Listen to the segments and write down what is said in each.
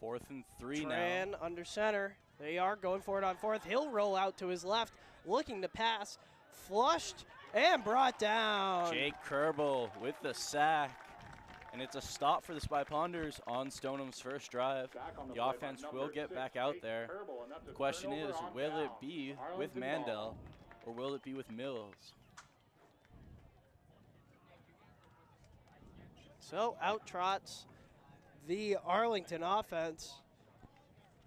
4th and 3 Tran now. under center. They are going for it on 4th. He'll roll out to his left, looking to pass. Flushed and brought down. Jake Kerbel with the sack. And it's a stop for the Spy Ponders on Stoneham's first drive. The offense will get back out there. The question is, will it be with Mandel or will it be with Mills? So out trots the Arlington offense.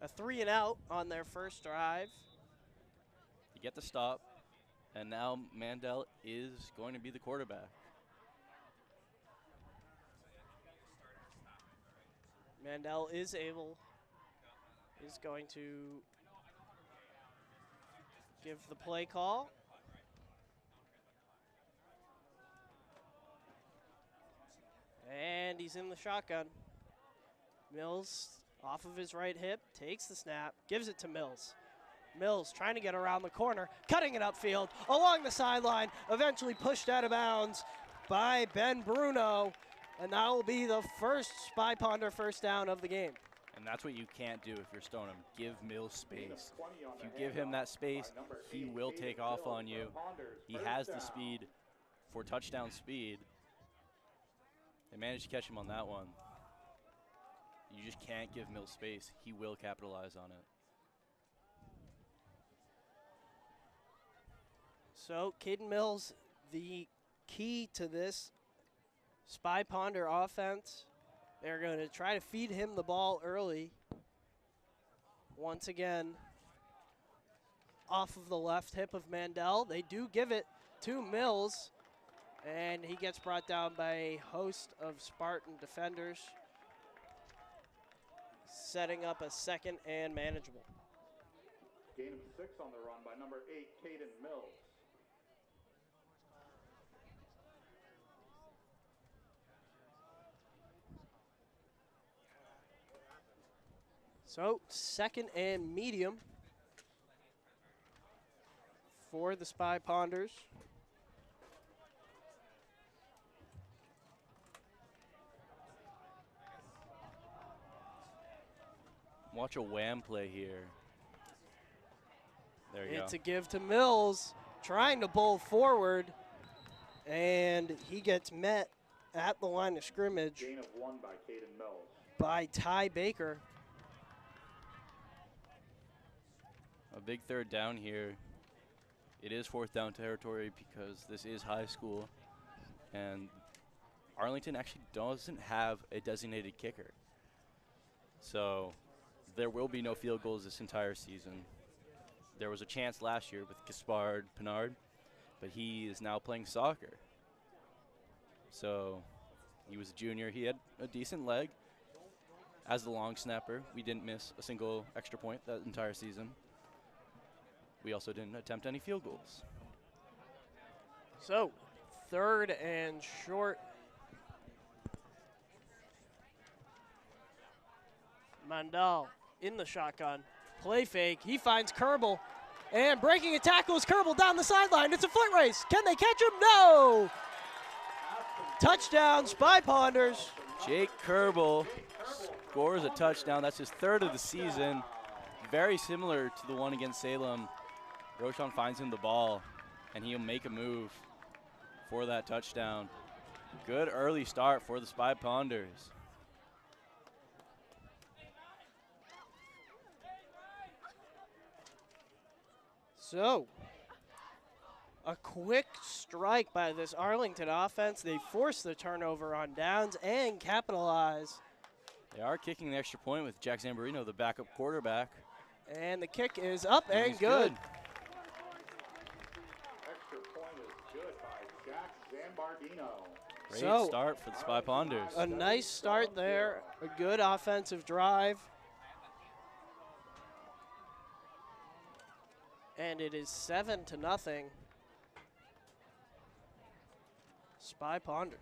A 3-and-out on their first drive. You get the stop, and now Mandel is going to be the quarterback. Mandel is going to give the play call. And he's in the shotgun. Mills off of his right hip, takes the snap, gives it to Mills. Mills trying to get around the corner, cutting it upfield, along the sideline, eventually pushed out of bounds by Ben Bruno. And that will be the first Spy Ponder first down of the game. And that's what you can't do if you're Stoneham. Give Mills space. If you give him that space, he will take off on you. He has the speed for touchdown speed. They managed to catch him on that one. You just can't give Mills space. He will capitalize on it. So Caden Mills, the key to this Spy Ponder offense. They're going to try to feed him the ball early. Once again, off of the left hip of Mandel. They do give it to Mills, and he gets brought down by a host of Spartan defenders, setting up a 2nd and manageable. Gain of 6 on the run by number 8, Caden Mills. So 2nd and medium for the Spy Ponders. Watch a wham play here. There you go. It's a give to Mills, trying to bowl forward, and he gets met at the line of scrimmage. Gain of 1 by Caden Mills. By Ty Baker. A big 3rd down here. It is 4th down territory because this is high school, and Arlington actually doesn't have a designated kicker. So there will be no field goals this entire season. There was a chance last year with Gaspard Pinard, but he is now playing soccer. So he was a junior. He had a decent leg as the long snapper. We didn't miss a single extra point that entire season. We also didn't attempt any field goals. So 3rd and short. Mandel in the shotgun. Play fake. He finds Kerbel. And breaking a tackle is Kerbel down the sideline. It's a foot race. Can they catch him? No! Touchdown, Spy Ponders. Jake Kerbel scores a touchdown. That's his 3rd of the season. Very similar to the one against Salem. Roshan finds him the ball, and he'll make a move for that touchdown. Good early start for the Spy Ponders. So, a quick strike by this Arlington offense. They force the turnover on downs and capitalize. They are kicking the extra point with Jack Zamborino, the backup quarterback. And the kick is up and good. Extra point is good by Jack Zambardino. Great start for the Spy Ponders. A nice start there, a good offensive drive. And it is 7-0. Spy Ponders.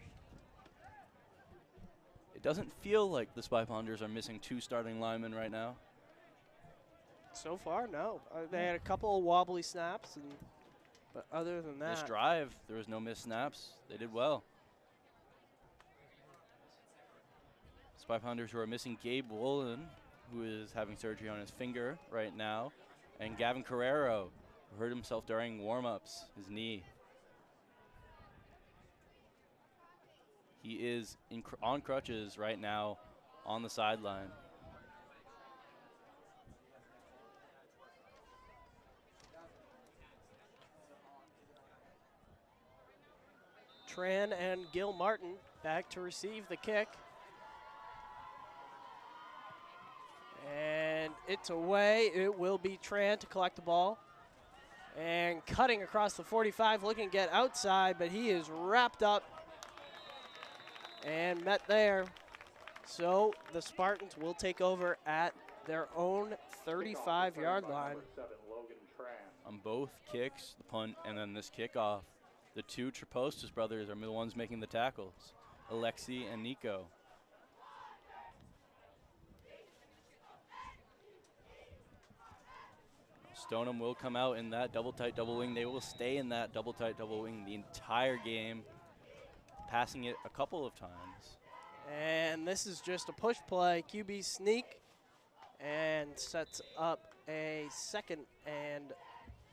It doesn't feel like the Spy Ponders are missing 2 starting linemen right now. So far, no. They had a couple of wobbly snaps, but other than that. This drive, there was no missed snaps. They did well. Spy Ponders who are missing Gabe Woolen, who is having surgery on his finger right now, and Gavin Carrero, who hurt himself during warm-ups, his knee. He is on crutches right now on the sideline. Tran and Gil Martin back to receive the kick. And it's away. It will be Tran to collect the ball. And cutting across the 45, looking to get outside, but he is wrapped up and met there. So the Spartans will take over at their own 35-yard line. On both kicks, the punt and then this kickoff, the two Trapostas brothers are the ones making the tackles, Alexi and Nico. Stoneham will come out in that double tight double wing. They will stay in that double tight double wing the entire game, passing it a couple of times. And this is just a push play. QB sneak and sets up a 2nd and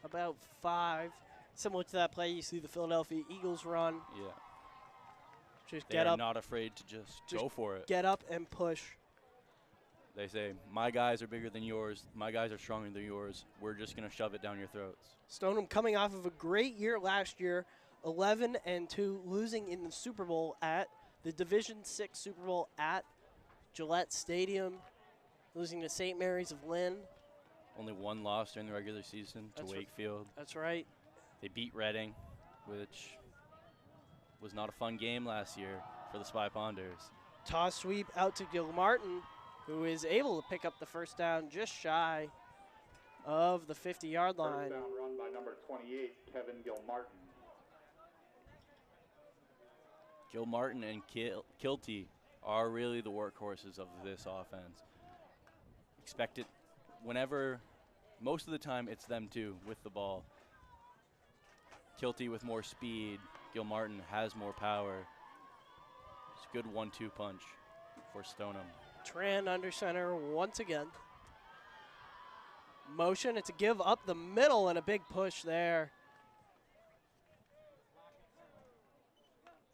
about 5. Similar to that play you see the Philadelphia Eagles run. Yeah. Just They're get up. not afraid to just go for it. Get up and push. They say, my guys are bigger than yours. My guys are stronger than yours. We're just going to shove it down your throats. Stoneham coming off of a great year last year, 11-2, losing in the Super Bowl at the Division VI Super Bowl at Gillette Stadium, losing to St. Mary's of Lynn. Only one loss during the regular season to Wakefield. That's right. They beat Reading, which was not a fun game last year for the Spy Ponders. Toss sweep out to Gil Martin, who is able to pick up the first down just shy of the 50-yard line. First down run by number 28, Kevin Gilmartin. Gilmartin and Kilty are really the workhorses of this offense. Expect it whenever, most of the time it's them two with the ball. Kilty with more speed, Gilmartin has more power. It's a good 1-2 punch for Stoneham. Tran under center once again. Motion, it's a give up the middle and a big push there.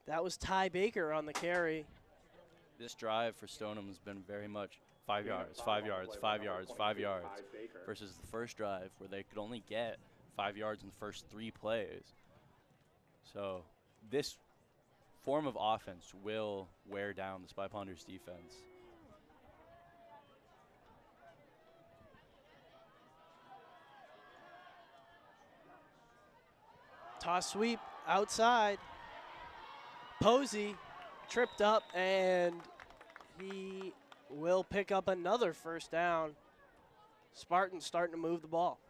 That was Ty Baker on the carry. This drive for Stoneham has been very much 5 yards, 5 yards, 5 yards, 5 yards, versus the first drive where they could only get 5 yards in the first 3 plays. So this form of offense will wear down the Spy Ponders defense. Toss sweep outside. Posey tripped up, and he will pick up another first down. Spartans starting to move the ball.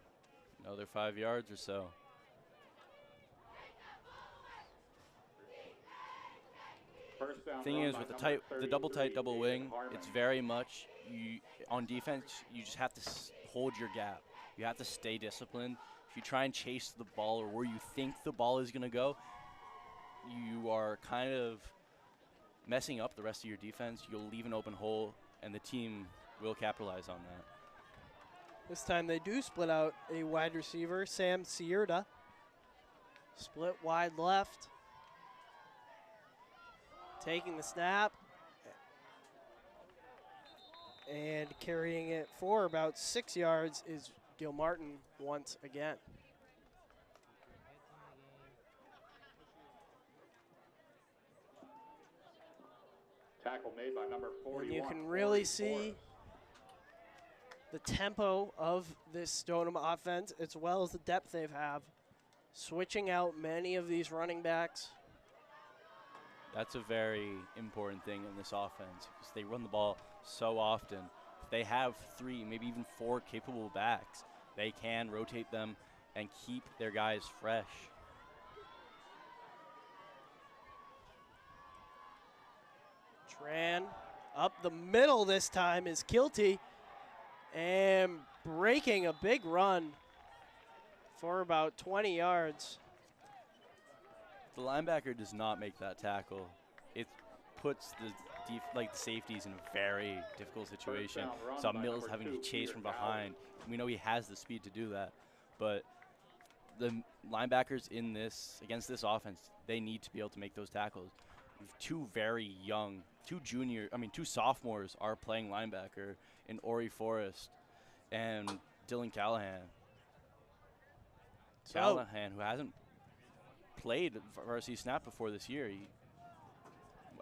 Another 5 yards or so. Thing is, with the double tight double wing, it's very much on defense. You just have to hold your gap. You have to stay disciplined. If you try and chase the ball or where you think the ball is going to go, you are kind of messing up the rest of your defense. You'll leave an open hole, and the team will capitalize on that. This time they do split out a wide receiver, Sam Cierta. Split wide left. Taking the snap. And carrying it for about 6 yards is Gilmartin once again. Tackle made by number 41. And you can really see the tempo of this Stoneham offense, as well as the depth they have, switching out many of these running backs. That's a very important thing in this offense because they run the ball so often. If they have 3, maybe even 4 capable backs, they can rotate them and keep their guys fresh. Tran up the middle this time is Kilty, and breaking a big run for about 20 yards. The linebacker does not make that tackle. It's puts the safeties in a very difficult situation. Saw Mills having to chase from behind. We know he has the speed to do that, but the linebackers against this offense, they need to be able to make those tackles. Two very young, two sophomores are playing linebacker in Ori Forrest and Dylan Callahan. Callahan, who hasn't played varsity snap before this year,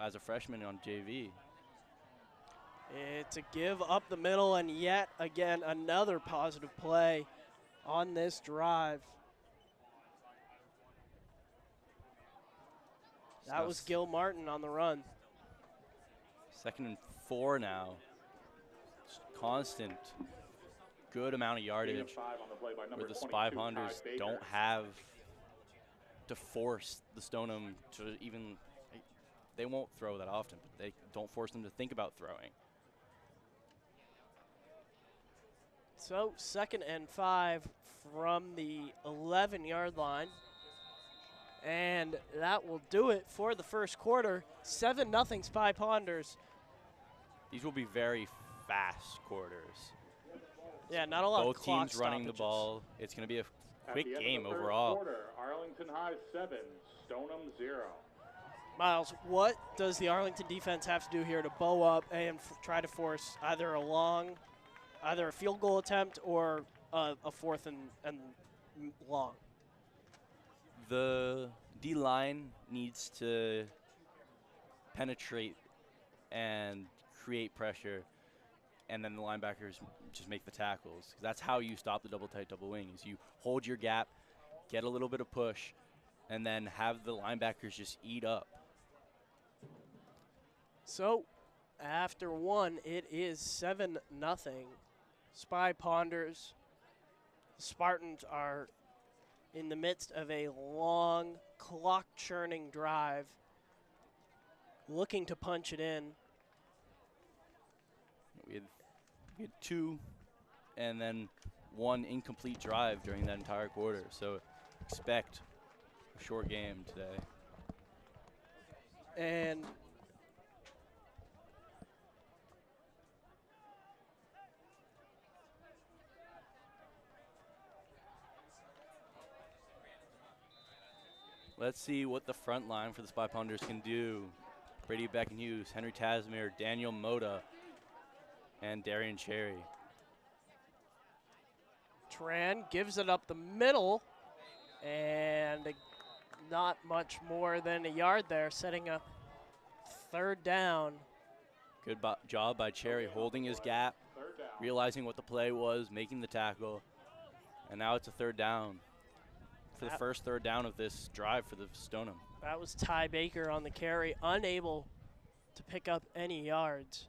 as a freshman on JV. It's a give up the middle, and yet again another positive play on this drive. That was Gil Martin on the run. 2nd and 4 now. Constant, good amount of yardage where the Spy Ponders don't have to force the Stoneham to even, they won't throw that often, but they don't force them to think about throwing. So 2nd and 5 from the 11-yard line. And that will do it for the first quarter. 7-0 Spy Ponders. These will be very fast quarters. Yeah, not a lot of clock Both teams running the ball. It's going to be a quick game overall. Quarter, Arlington High 7, Stoneham 0. Miles, what does the Arlington defense have to do here to bow up and try to force either a field goal attempt or a 4th and long? The D-line needs to penetrate and create pressure, and then the linebackers just make the tackles. That's how you stop the double tight, double wing, is you hold your gap, get a little bit of push, and then have the linebackers just eat up. So after one, it is 7-0 Spy Ponders. The Spartans are in the midst of a long, clock-churning drive, looking to punch it in. We had 2 and then 1 incomplete drive during that entire quarter, so expect a short game today. And let's see what the front line for the Spy Ponders can do. Brady Beckenhughes, Henry Tasmir, Daniel Moda, and Darian Cherry. Tran gives it up the middle, and not much more than a yard there, setting up 3rd down. Good job by Cherry, holding his gap, realizing what the play was, making the tackle, and now it's a 3rd down. For the first 3rd down of this drive for the Stoneham. That was Ty Baker on the carry, unable to pick up any yards.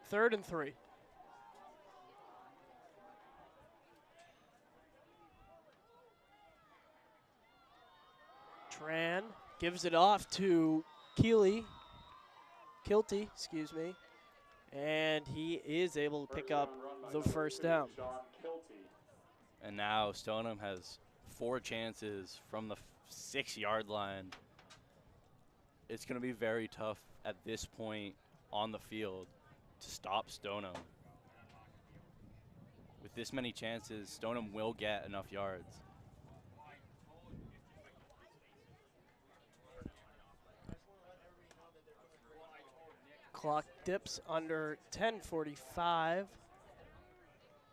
Third and 3. Tran gives it off to Kilty, excuse me, and he is able to pick up the first down. And now Stoneham has 4 chances from the 6-yard line. It's going to be very tough at this point on the field to stop Stoneham. With this many chances, Stoneham will get enough yards. Clock dips under 10:45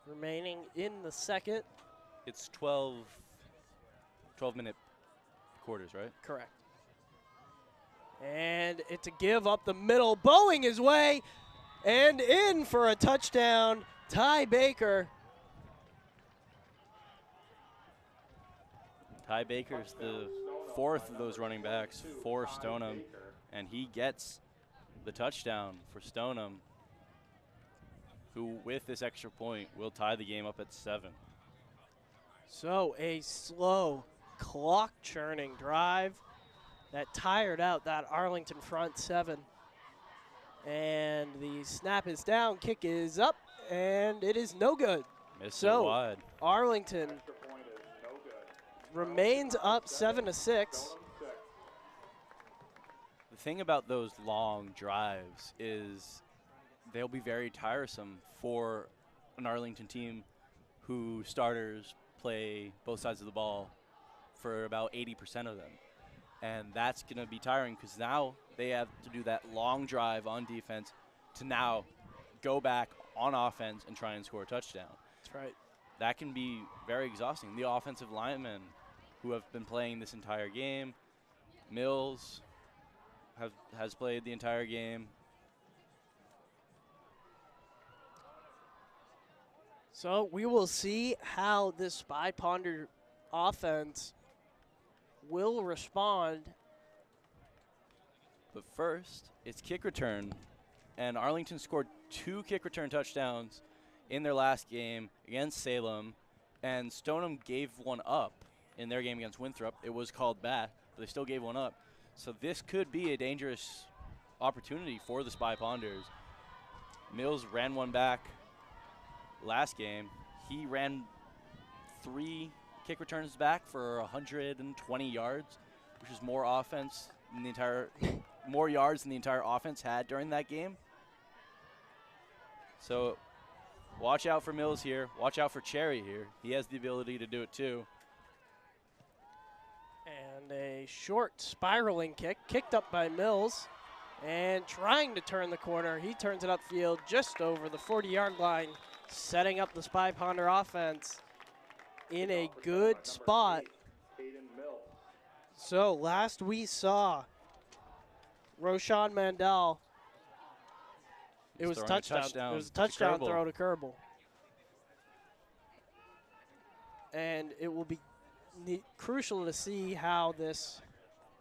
remaining in the second. It's 12-minute quarters, right? Correct. And it's a give up the middle, bowing his way, and in for a touchdown, Ty Baker. Ty Baker's the 4th of those running backs for Stoneham, and he gets the touchdown for Stoneham, who with this extra point will tie the game up at 7. So a slow clock churning drive that tired out that Arlington front 7. And the snap is down, kick is up, and it is no good. Missed it So wide. Arlington Extra point is no good. remains up 7-6. Stoneham 6. The thing about those long drives is they'll be very tiresome for an Arlington team who starters play both sides of the ball for about 80% of them. And that's going to be tiring because now they have to do that long drive on defense to now go back on offense and try and score a touchdown. That's right. That can be very exhausting. The offensive linemen who have been playing this entire game, Mills has played the entire game. So we will see how this Spy Ponder offense will respond. But first, it's kick return. And Arlington scored 2 kick return touchdowns in their last game against Salem. And Stoneham gave one up in their game against Winthrop. It was called back, but they still gave one up. So this could be a dangerous opportunity for the Spy Ponders. Mills ran one back last game. He ran 3 kick returns back for 120 yards, which is more offense than the entire more yards than the entire offense had during that game. So watch out for Mills here. Watch out for Cherry here. He has the ability to do it too. And a short spiraling kick, kicked up by Mills. And trying to turn the corner, he turns it upfield just over the 40-yard line, setting up the Spy Ponder offense in a good spot. So last we saw Roshan Mandel, it was a touchdown. It was a touchdown throw to Kerbal. And it will be crucial to see how this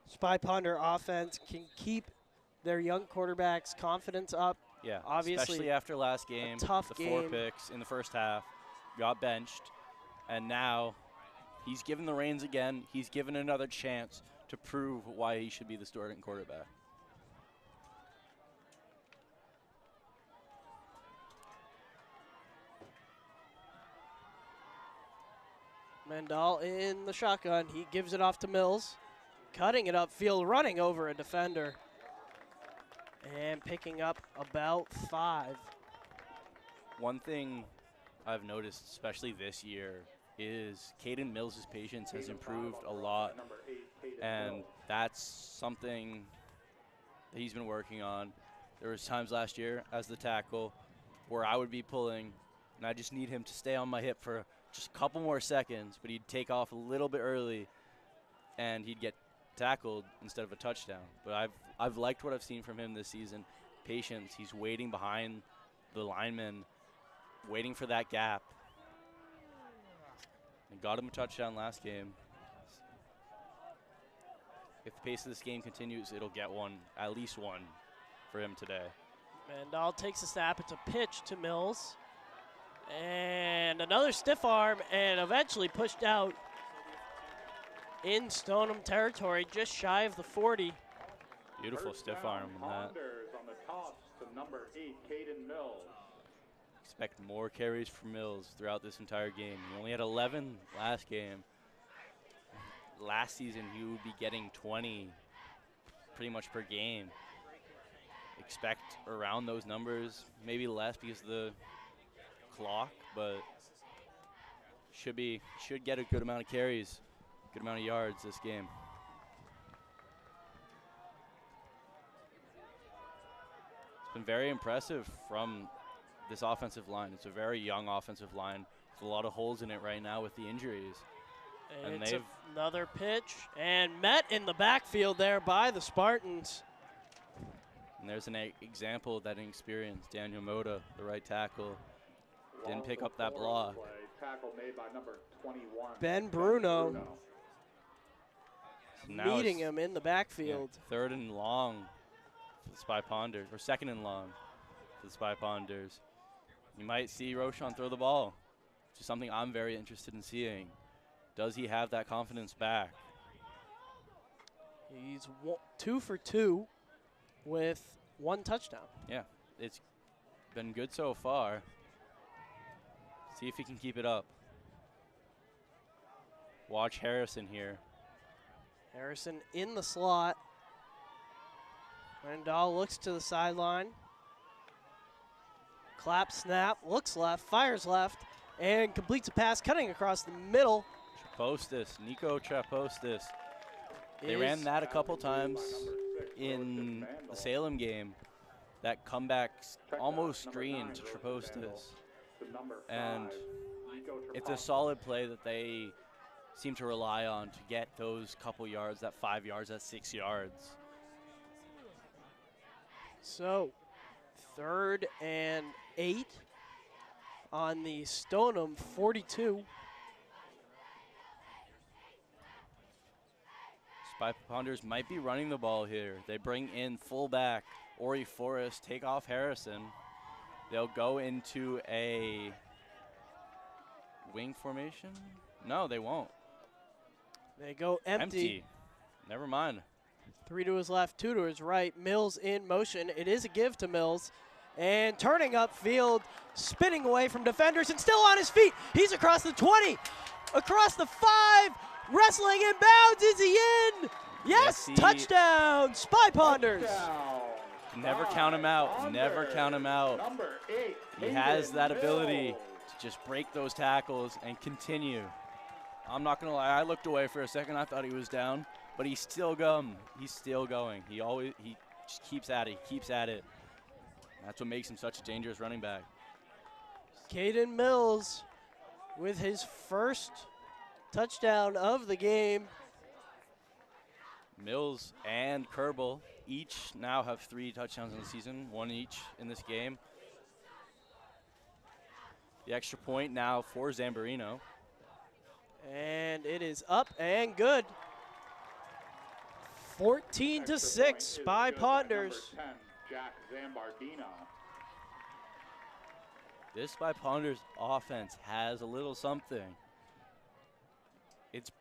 Spy Ponder offense can keep their young quarterback's confidence up. Yeah, obviously especially after last game, tough the game. 4 picks in the first half, got benched, and now he's given the reins again. He's given another chance to prove why he should be the starting quarterback. Mandel in the shotgun. He gives it off to Mills. Cutting it upfield, running over a defender. And picking up about 5. One thing I've noticed, especially this year, is Caden Mills' patience has improved a lot. And that's something that he's been working on. There was times last year as the tackle where I would be pulling, and I just need him to stay on my hip for just a couple more seconds, but he'd take off a little bit early, and he'd get tackled instead of a touchdown. But I've liked what I've seen from him this season. Patience. He's waiting behind the lineman, waiting for that gap. And got him a touchdown last game. If the pace of this game continues, it'll get one, at least one, for him today. Mandel takes a snap. It's a pitch to Mills. And another stiff arm, and eventually pushed out in Stoneham territory, just shy of the 40. Beautiful stiff arm in that. On the toss to number 8, Caden Mills. Expect more carries from Mills throughout this entire game. He only had 11 last game. Last season, he would be getting 20 pretty much per game. Expect around those numbers, maybe less because of the clock, but should get a good amount of carries, good amount of yards this game. It's been very impressive from this offensive line. It's a very young offensive line with a lot of holes in it right now with the injuries. And it's another pitch, and met in the backfield there by the Spartans. And there's an example of that inexperience. Daniel Moda, the right tackle, didn't pick up that block. Tackle made by number 21. Ben Bruno So now meeting it's, him in the backfield. yeah, 3rd and long for the Spy Ponders, or 2nd and long for the Spy Ponders. You might see Roshan throw the ball, which is something I'm very interested in seeing. Does he have that confidence back? He's 2 for 2 with 1 touchdown. Yeah, it's been good so far. See if he can keep it up. Watch Harrison here. Harrison in the slot. Randall looks to the sideline. Clap, snap, looks left, fires left, and completes a pass cutting across the middle. Trapostis, Nico Trapostis. They ran that a couple times in the Salem game. That comeback almost screen to Trapostis. And it's a solid play that they seem to rely on to get those couple yards, that 5 yards, that 6 yards. So, 3rd and 8 on the Stoneham 42. Spy Ponders might be running the ball here. They bring in fullback Ori Forrest, take off Harrison. They'll go into a wing formation. No, they won't. They go empty. Never mind. 3 to his left, 2 to his right. Mills in motion. It is a give to Mills. And turning upfield, spinning away from defenders and still on his feet. He's across the 20, across the 5, wrestling in bounds. Is he in? Yes, touchdown, Spy Ponders. Never count him out. Never count him out. He has that ability to just break those tackles and continue. I'm not gonna lie, I looked away for a second. I thought he was down, but he's still going. He's still going. He just keeps at it. He keeps at it. That's what makes him such a dangerous running back. Caden Mills with his first touchdown of the game. Mills and Kerbal each now have 3 touchdowns in the season, 1 each in this game. The extra point now for Zambarino. And it is up and good. 14-6, Spy Ponders. 10, Jack Zambardino. This Spy Ponders offense has a little something. It's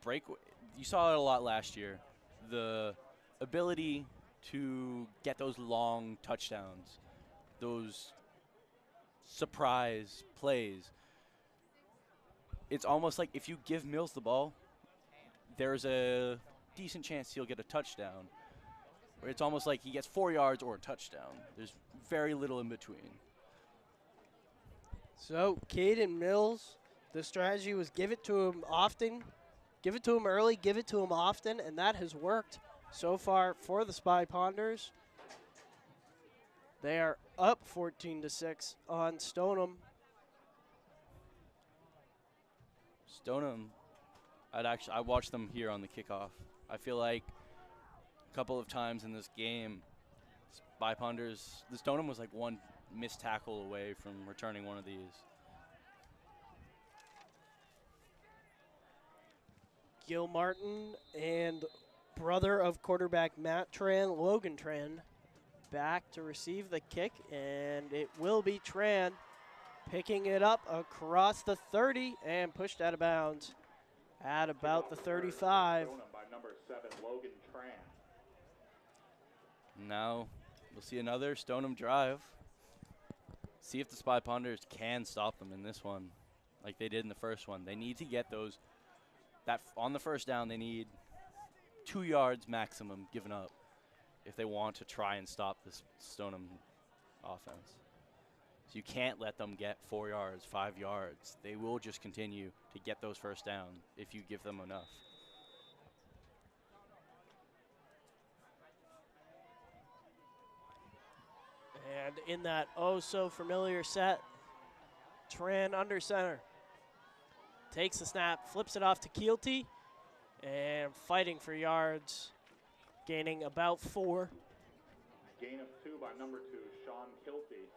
you saw it a lot last year. The ability to get those long touchdowns, those surprise plays. It's almost like if you give Mills the ball, there's a decent chance he'll get a touchdown. Or it's almost like he gets 4 yards or a touchdown. There's very little in between. So, Caden Mills, the strategy was give it to him often, give it to him early, give it to him often, and that has worked so far for the Spy Ponders. They are up 14-6 on Stoneham. Stoneham, I watched them here on the kickoff. I feel like a couple of times in this game, Spy Ponders, the Stoneham was like one missed tackle away from returning one of these. Gil Martin and brother of quarterback Matt Tran, Logan Tran, back to receive the kick, and it will be Tran picking it up across the 30 and pushed out of bounds at about the 35. By number 7, Logan Tran. Now we'll see another Stoneham drive. See if the Spy Ponders can stop them in this one like they did in the first one. They need to get those, on the first down, they need 2 yards maximum given up if they want to try and stop this Stoneham offense. So you can't let them get 4 yards, 5 yards. They will just continue to get those first down if you give them enough. And in that oh-so-familiar set, Tran under center. Takes the snap, flips it off to Keelty, and fighting for yards, gaining about 4. Gain of 2 by number 2, Sean Kilty.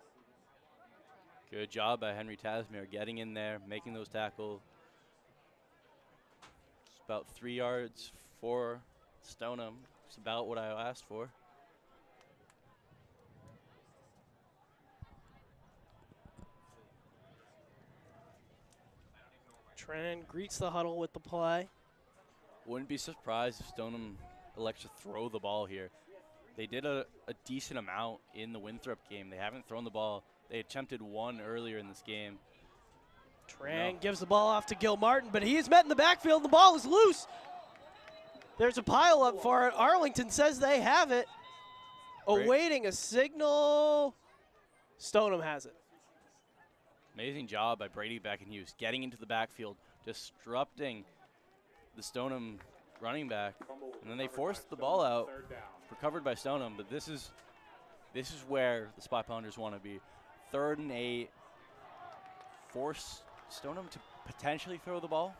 Good job by Henry Tasmere getting in there, making those tackles. It's about 3 yards for Stoneham. It's about what I asked for. Tran greets the huddle with the play. Wouldn't be surprised if Stoneham elects to throw the ball here. They did a decent amount in the Winthrop game. They haven't thrown the ball. They attempted 1 earlier in this game. Tran gives the ball off to Gil Martin, but he is met in the backfield. The ball is loose. There's a pile up for it. Arlington says they have it. Awaiting a signal. Stoneham has it. Amazing job by Brady Beckenhughes getting into the backfield, disrupting the Stoneham running back, and then they forced the ball out, recovered by Stoneham. But this is where the Spy Pounders want to be. 3rd and 8. Force Stoneham to potentially throw the ball,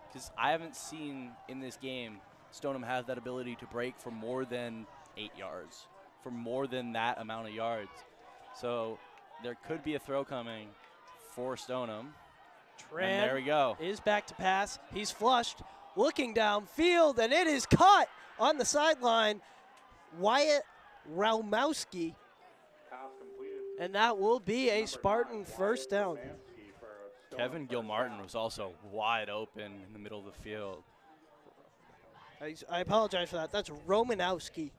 because I haven't seen in this game Stoneham have that ability to break for more than 8 yards, for more than that amount of yards. So there could be a throw coming for Stoneham. Tran and there we go. Is back to pass. He's flushed, looking downfield, and it is caught on the sideline. Wyatt Raumowski. And that will be a Spartan first down. Kevin Gilmartin was also wide open in the middle of the field. I apologize for that. That's Romanowski.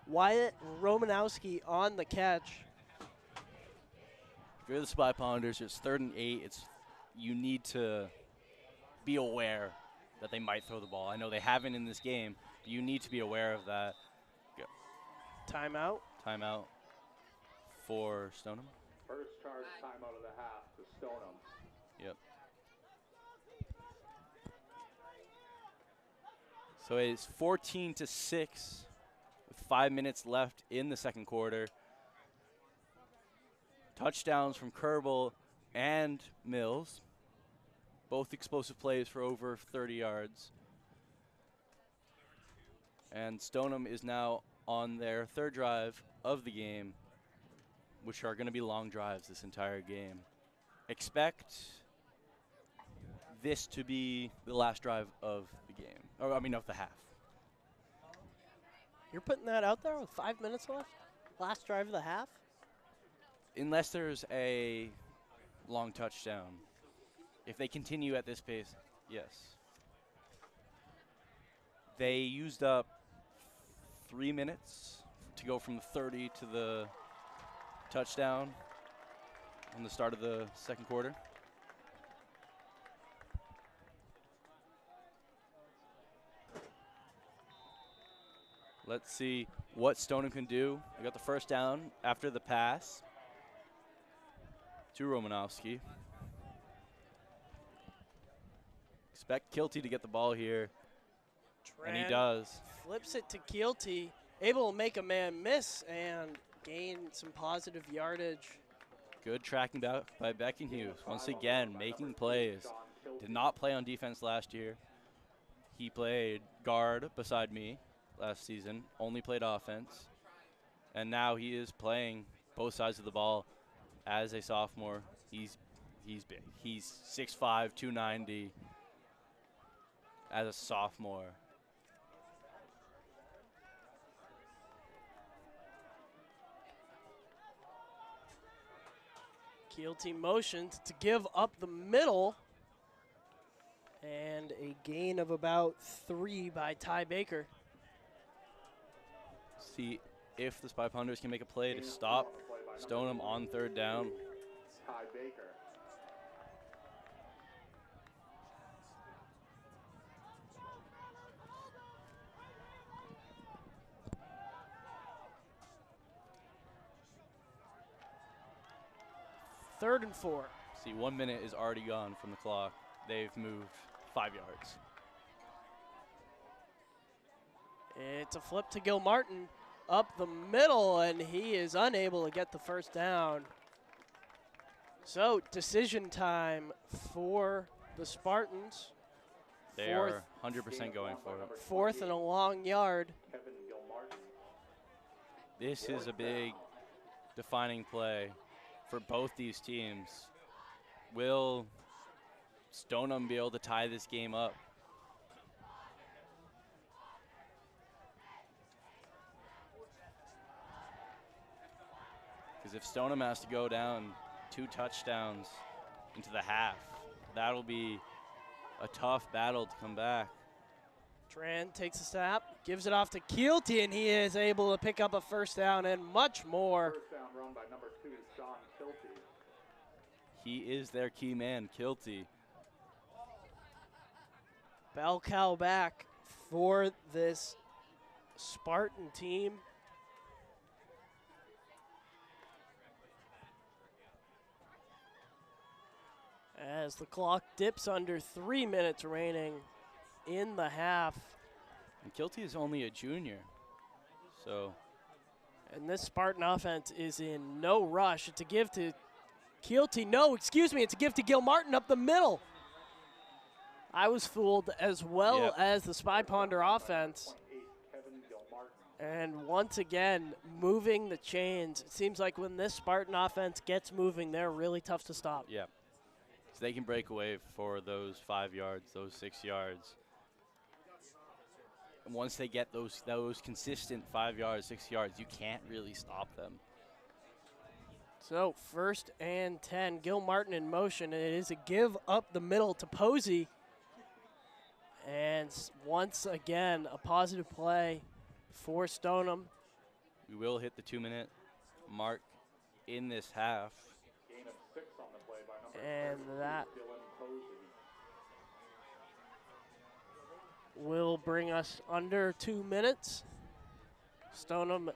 Wyatt Romanowski on the catch. If you're the Spy Pounders, it's 3rd and 8. You need to be aware that they might throw the ball. I know they haven't in this game, but you need to be aware of that. Go. Timeout. Timeout for Stoneham. First charge timeout of the half to Stoneham. Yep. So it's 14-6 with 5 minutes left in the second quarter. Touchdowns from Kerbal and Mills. Both explosive plays for over 30 yards. And Stoneham is now on their 3rd drive of the game, which are going to be long drives this entire game. Expect this to be the last drive of the game, or I mean of the half. You're putting that out there with 5 minutes left? Last drive of the half? Unless there's a long touchdown. If they continue at this pace, yes. They used up 3 minutes to go from the 30 to the touchdown on the start of the second quarter. Let's see what Stoneham can do. They got the first down after the pass to Romanowski. Expect Kilty to get the ball here, and he does. Flips it to Keelty, able to make a man miss and gain some positive yardage. Good tracking back by Beckenhughes. Once again, making plays. Did not play on defense last year. He played guard beside me last season, only played offense. And now he is playing both sides of the ball as a sophomore. He's big. He's 6'5", 290 as a sophomore. Keelty motions to give up the middle. And a gain of about 3 by Ty Baker. See if the Spy Pounders can make a play to stop Stoneham on 3rd down. Ty Baker. Third and 4. See, 1 minute is already gone from the clock. They've moved 5 yards. It's a flip to Gil Martin up the middle, and he is unable to get the first down. So decision time for the Spartans. They are 100% going for it. 4th and a long yard. This is a big defining play for both these teams. Will Stoneham be able to tie this game up? Because if Stoneham has to go down 2 touchdowns into the half, that'll be a tough battle to come back. Tran takes a snap, gives it off to Keelty, and he is able to pick up a first down and much more. First down run by number 2, Sean Kilty. He is their key man, Kilty. Bell cow back for this Spartan team. As the clock dips under 3 minutes remaining in the half. And Kilty is only a junior, so. And this Spartan offense is in no rush. It's a give to Kilty. No, excuse me, it's a give to Gilmartin up the middle. I was fooled as well as the Spy Ponder offense. And once again, moving the chains. It seems like when this Spartan offense gets moving, they're really tough to stop. Yeah. So they can break away for those 5 yards, those 6 yards. And once they get those consistent 5 yards, 6 yards, you can't really stop them. So 1st and 10, Gilmartin in motion. It is a give up the middle to Posey. And once again, a positive play for Stoneham. We will hit the 2-minute mark in this half. Gain of 6 on the play by number And 32, that Dylan Posey. will bring us under 2 minutes. Stoneham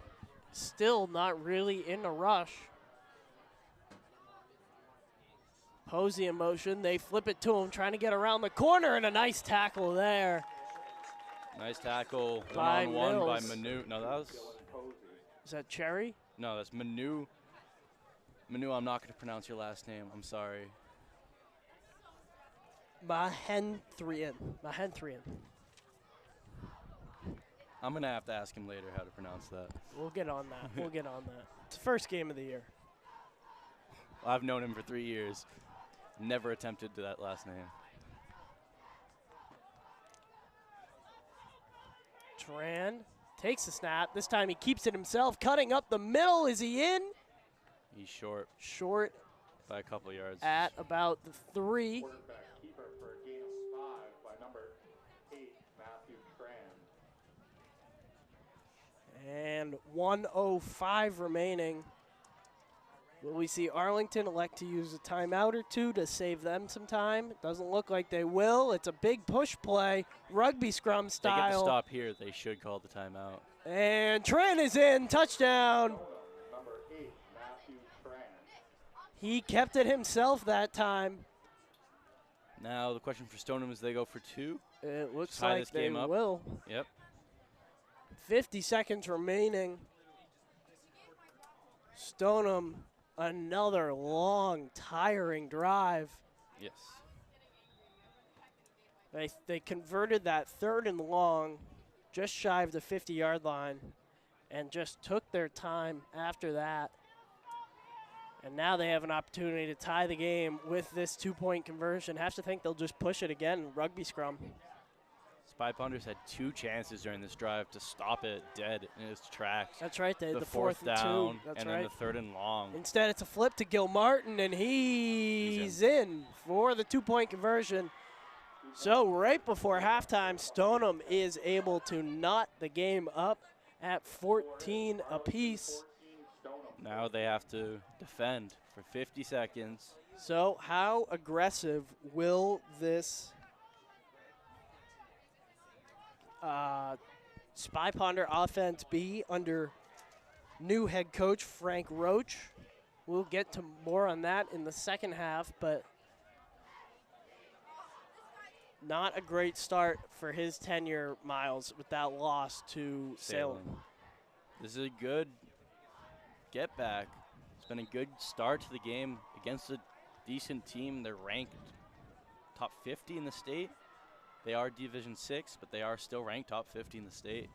still not really in a rush. Posey in motion. They flip it to him, trying to get around the corner, and a nice tackle there. Nice tackle, By one-on-one by Mills. Manu. No, that was, Is that Cherry? no, that's Manu. Manu, I'm not going to pronounce your last name. I'm sorry. Mahenthrian. I'm going to have to ask him later how to pronounce that. We'll get on that. We'll get on that. It's the first game of the year. I've known him for 3 years. Never attempted to that last name. Tran takes the snap. This time he keeps it himself. Cutting up the middle. Is he in? He's short Short by a couple yards. at about the 3. Quarterback keeper for a gain of 5 by number 8, Matthew Tran. And 1:05 remaining. Will we see Arlington elect to use a timeout or two to save them some time? It doesn't look like they will. It's a big push play, rugby scrum They get the style. stop here. They should call the timeout. And Tran is in, touchdown. Number 8, Matthew Tran. He kept it himself that time. Now the question for Stoneham is they go for 2. It looks Tie like this they game up. will. Yep. 50 seconds remaining. Stoneham, another long, tiring drive. Yes. They converted that 3rd and long, just shy of the 50-yard line, and just took their time after that. And now they have an opportunity to tie the game with this 2-point conversion. Have to think they'll just push it again, rugby scrum. Spy Ponders had 2 chances during this drive to stop it dead in its tracks. That's right, they had the the 4th 4th and 2. down, That's and right. then the 3rd and long. Instead, it's a flip to Gilmartin, and he's in for the 2-point conversion. So right before halftime, Stoneham is able to knot the game up at 14 apiece. Now they have to defend for 50 seconds. So how aggressive will this Spy Ponder offense be under new head coach Frank Roach? We'll get to more on that in the second half, but not a great start for his tenure, Miles, with that loss to Salem. This is a good get back. It's been a good start to the game against a decent team. They're ranked top 50 in the state. They are Division 6, but they are still ranked top 50 in the state.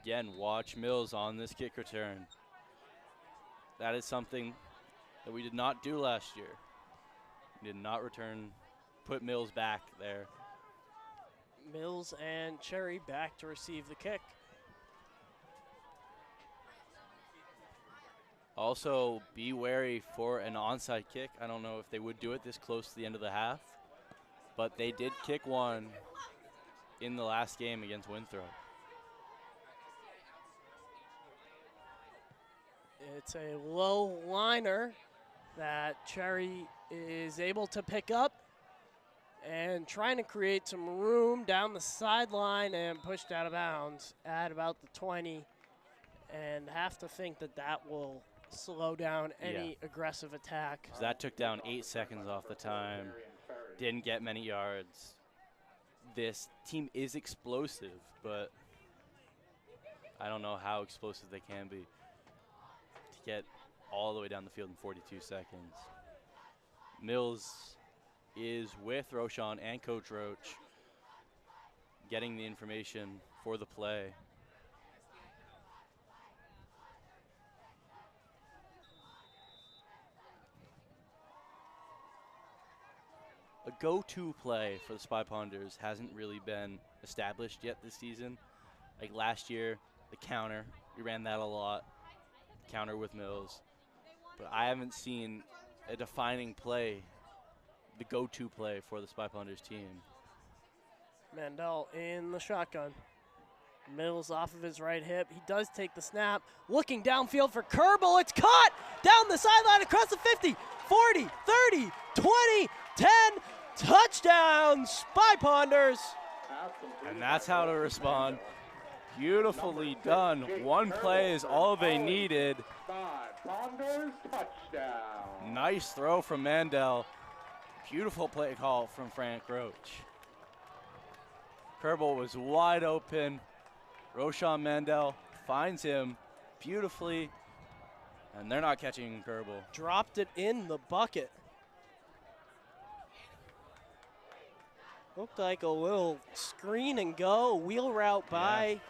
Again, watch Mills on this kick return. That is something that we did not do last year. We did not put Mills back there. Mills and Cherry back to receive the kick. Also, be wary for an onside kick. I don't know if they would do it this close to the end of the half, but they did kick one in the last game against Winthrop. It's a low liner that Cherry is able to pick up and trying to create some room down the sideline and pushed out of bounds at about the 20, and have to think that that will slow down any aggressive attack. So that took down 8 seconds off the time. Didn't get many yards. This team is explosive, but I don't know how explosive they can be to get all the way down the field in 42 seconds. Mills is with Roshan and Coach Roach, getting the information for the play. A go-to play for the Spy Ponders hasn't really been established yet this season. Like last year, the counter, we ran that a lot, counter with Mills. But I haven't seen a defining play, the go-to play for the Spy Ponders team. Mandel in the shotgun. Mills off of his right hip. He does take the snap. Looking downfield for Kerbal. It's caught down the sideline across the 50, 40, 30, 20, 10. Touchdown, Spy Ponders. And that's how to respond. Beautifully done. One play is all they needed. Ponders touchdown. Nice throw from Mandel. Beautiful play call from Frank Roach. Kerbal was wide open. Roshan Mandel finds him beautifully, and they're not catching Kerbal. Dropped it in the bucket. Looked like a little screen and go, wheel route by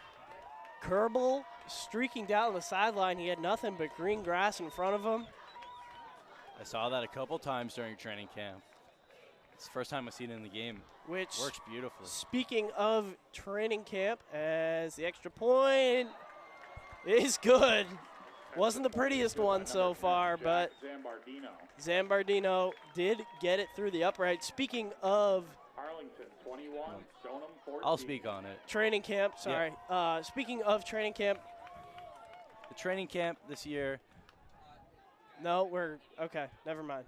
Kerbal, streaking down the sideline. He had nothing but green grass in front of him. I saw that a couple times during training camp. It's the first time I've seen it in the game. Which works beautifully. Speaking of training camp, as the extra point is good. Wasn't the prettiest one so far, but Zambardino did get it through the upright. Speaking of Arlington 21, Stoneham 14. I'll speak on it. Training camp, sorry. Speaking of training camp. The training camp this year. No, okay, never mind.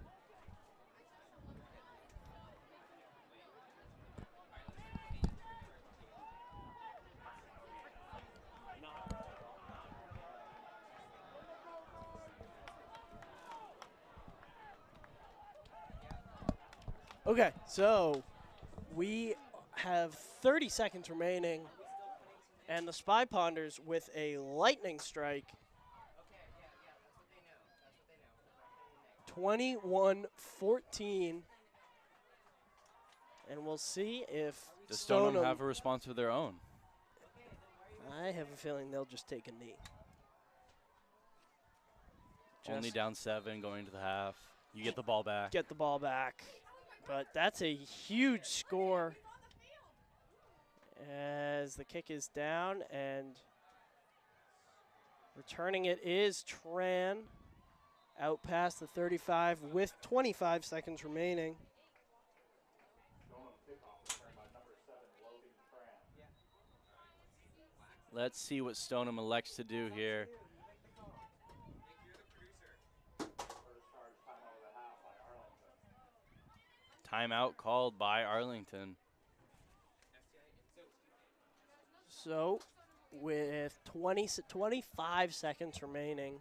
Okay, so we have 30 seconds remaining, and the Spy Ponders with a lightning strike. 21-14, and we'll see if Does Stoneham have a response of their own? I have a feeling they'll just take a knee. Only down 7 going to the half. You get the ball back. Get the ball back. But that's a huge score as the kick is down, and returning it is Tran out past the 35 with 25 seconds remaining. Let's see what Stoneham elects to do here. Timeout called by Arlington. So with 25 seconds remaining.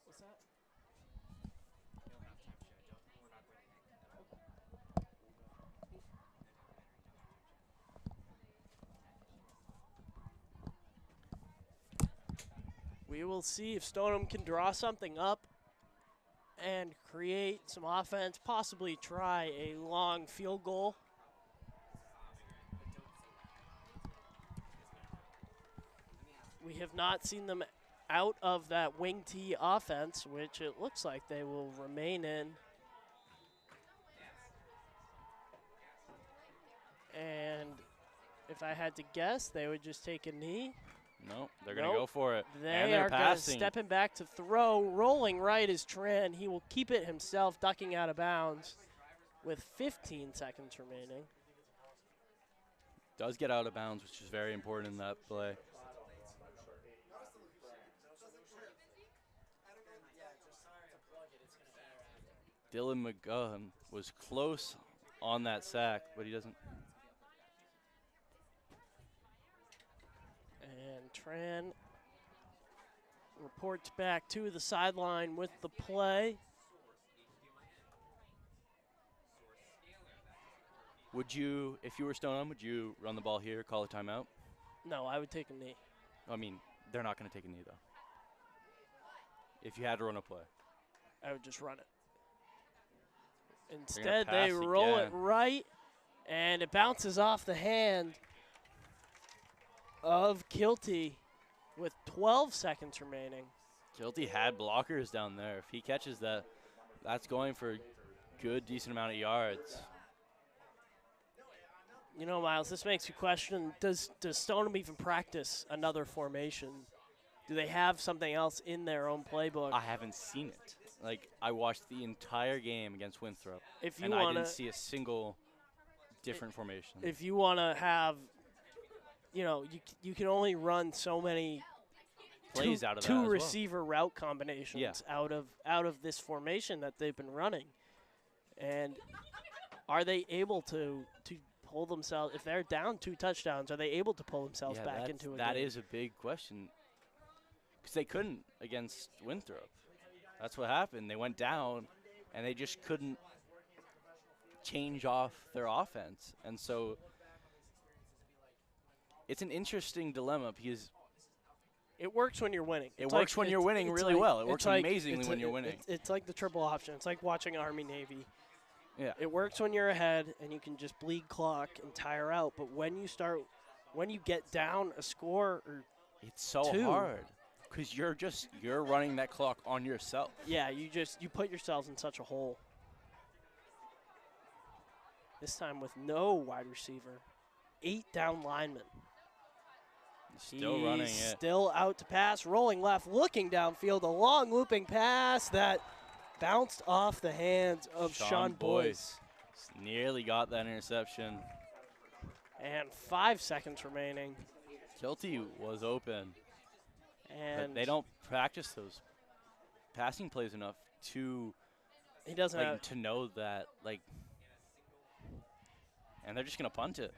What's that? We will see if Stoneham can draw something up and create some offense, possibly try a long field goal. We have not seen them out of that wing T offense, which it looks like they will remain in. And if I had to guess, they would just take a knee. No, they're going to go for it. They are stepping back to throw. Rolling right is Tran. He will keep it himself, ducking out of bounds. with 15 seconds remaining. Does get out of bounds, which is very important in that play. Dylan McGuhan was close on that sack, but he doesn't. And Tran reports back to the sideline with the play. Would you, if you were Stoneham, would you run the ball here, call a timeout? No, I would take a knee. I mean, they're not going to take a knee, though. If you had to run a play. I would just run it. Instead, they pass roll it again. right, and it bounces off the hand of Kilty with 12 seconds remaining. Kilty had blockers down there. If he catches that, that's going for a good, decent amount of yards. You know, Miles, this makes you question, does Stoneham even practice another formation? Do they have something else in their own playbook? I haven't seen it. Like, I watched the entire game against Winthrop, If you and I want didn't to, see a single different formation. if you want to have, you know, you can only run so many Plays out of that two as well. receiver route combinations Yeah. out of this formation that they've been running, and are they able to pull themselves? If they're down 2 touchdowns, are they able to pull themselves back into a That game? is a big question. Because they couldn't against Winthrop. That's what happened. They went down, and they just couldn't change off their offense. And so it's an interesting dilemma because It works when you're winning. it works when you're winning really well. It works amazingly when you're winning. It's like the triple option. It's like watching Army-Navy. Yeah. It works when you're ahead and you can just bleed clock and tire out. But when you get down a score, or It's so 2. hard because you're running that clock on yourself. yeah, you put yourselves in such a hole. This time with no wide receiver, 8 down linemen. Still running it. Still out to pass, rolling left, looking downfield, a long looping pass that bounced off the hands of Sean Boyce. Nearly got that interception. And 5 seconds remaining. Kilty was open, And but they don't practice those passing plays enough to he doesn't have, to know that, like, and they're just gonna punt it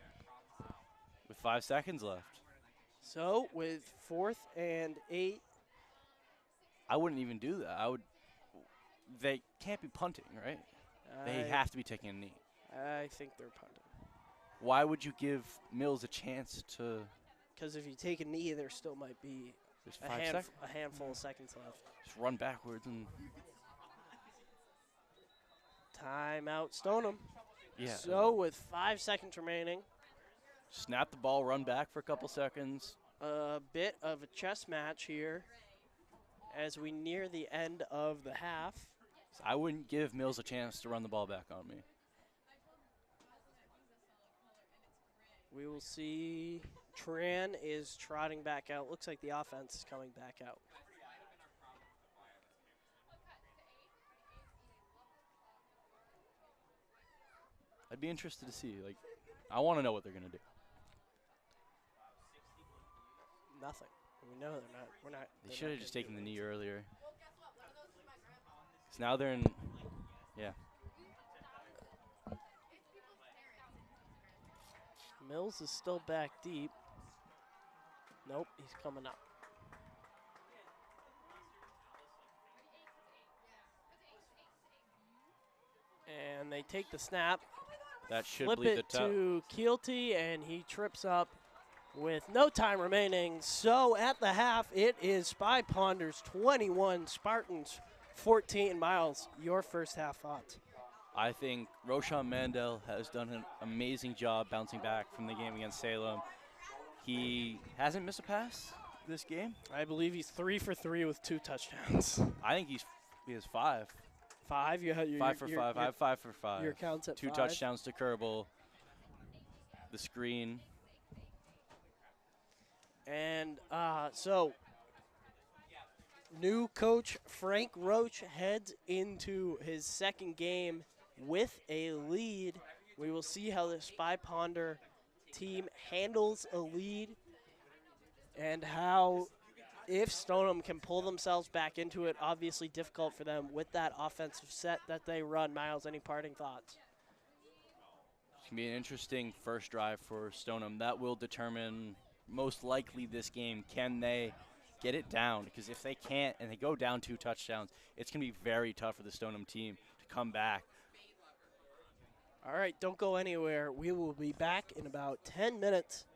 with 5 seconds left. so with 4th and 8. I wouldn't even do that. They can't be punting, right? They have to be taking a knee. I think they're punting. Why would you give Mills a chance to? Because if you take a knee, there still might be There's 5 seconds. a handful of seconds left. Just run backwards and Timeout, Stoneham. yeah. So with 5 seconds remaining, Snap the ball, run back for a couple seconds. a bit of a chess match here as we near the end of the half. I wouldn't give Mills a chance to run the ball back on me. We will see Tran is trotting back out. Looks like the offense is coming back out. I'd be interested to see. Like, I want to know what they're gonna do. Nothing. We know they're not. We're not. They they're should have not just gonna taken do the it. knee earlier. So now they're in. Yeah. Mills is still back deep. Nope, he's coming up. And they take the snap, That should flip bleed the it top. to Keelty, and he trips up with no time remaining. So at the half, it is Spy Ponders 21, Spartans 14. Miles, your first half thoughts. I think Roshan Mandel has done an amazing job bouncing back from the game against Salem. He hasn't missed a pass this game. I believe he's 3 for 3 with 2 touchdowns. I think he has 5. 5? You have your 5 for 5. I have 5 for 5. Your count's at 2 5. touchdowns to Kerbal. The screen. And so, new coach Frank Roach heads into his second game with a lead. We will see how the Spy Ponder team handles a lead and how, if Stoneham can pull themselves back into it, obviously difficult for them with that offensive set that they run. Miles, any parting thoughts? It's going to be an interesting first drive for Stoneham. That will determine most likely this game. Can they get it down? Because if they can't and they go down 2 touchdowns, it's going to be very tough for the Stoneham team to come back. All right, don't go anywhere. We will be back in about 10 minutes.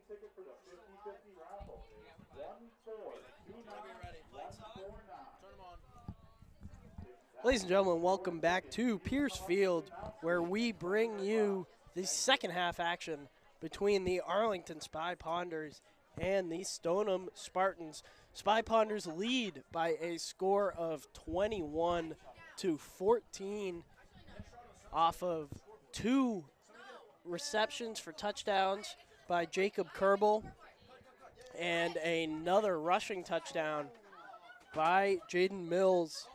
ticket for the 50-50 raffle is 1429149. Ladies and gentlemen, welcome back to Pierce Field, where we bring you the second half action between the Arlington Spy Ponders and the Stoneham Spartans. Spy Ponders lead by a score of 21-14 off of 2 receptions for touchdowns by Jacob Kerbel and another rushing touchdown by Jaden Mills.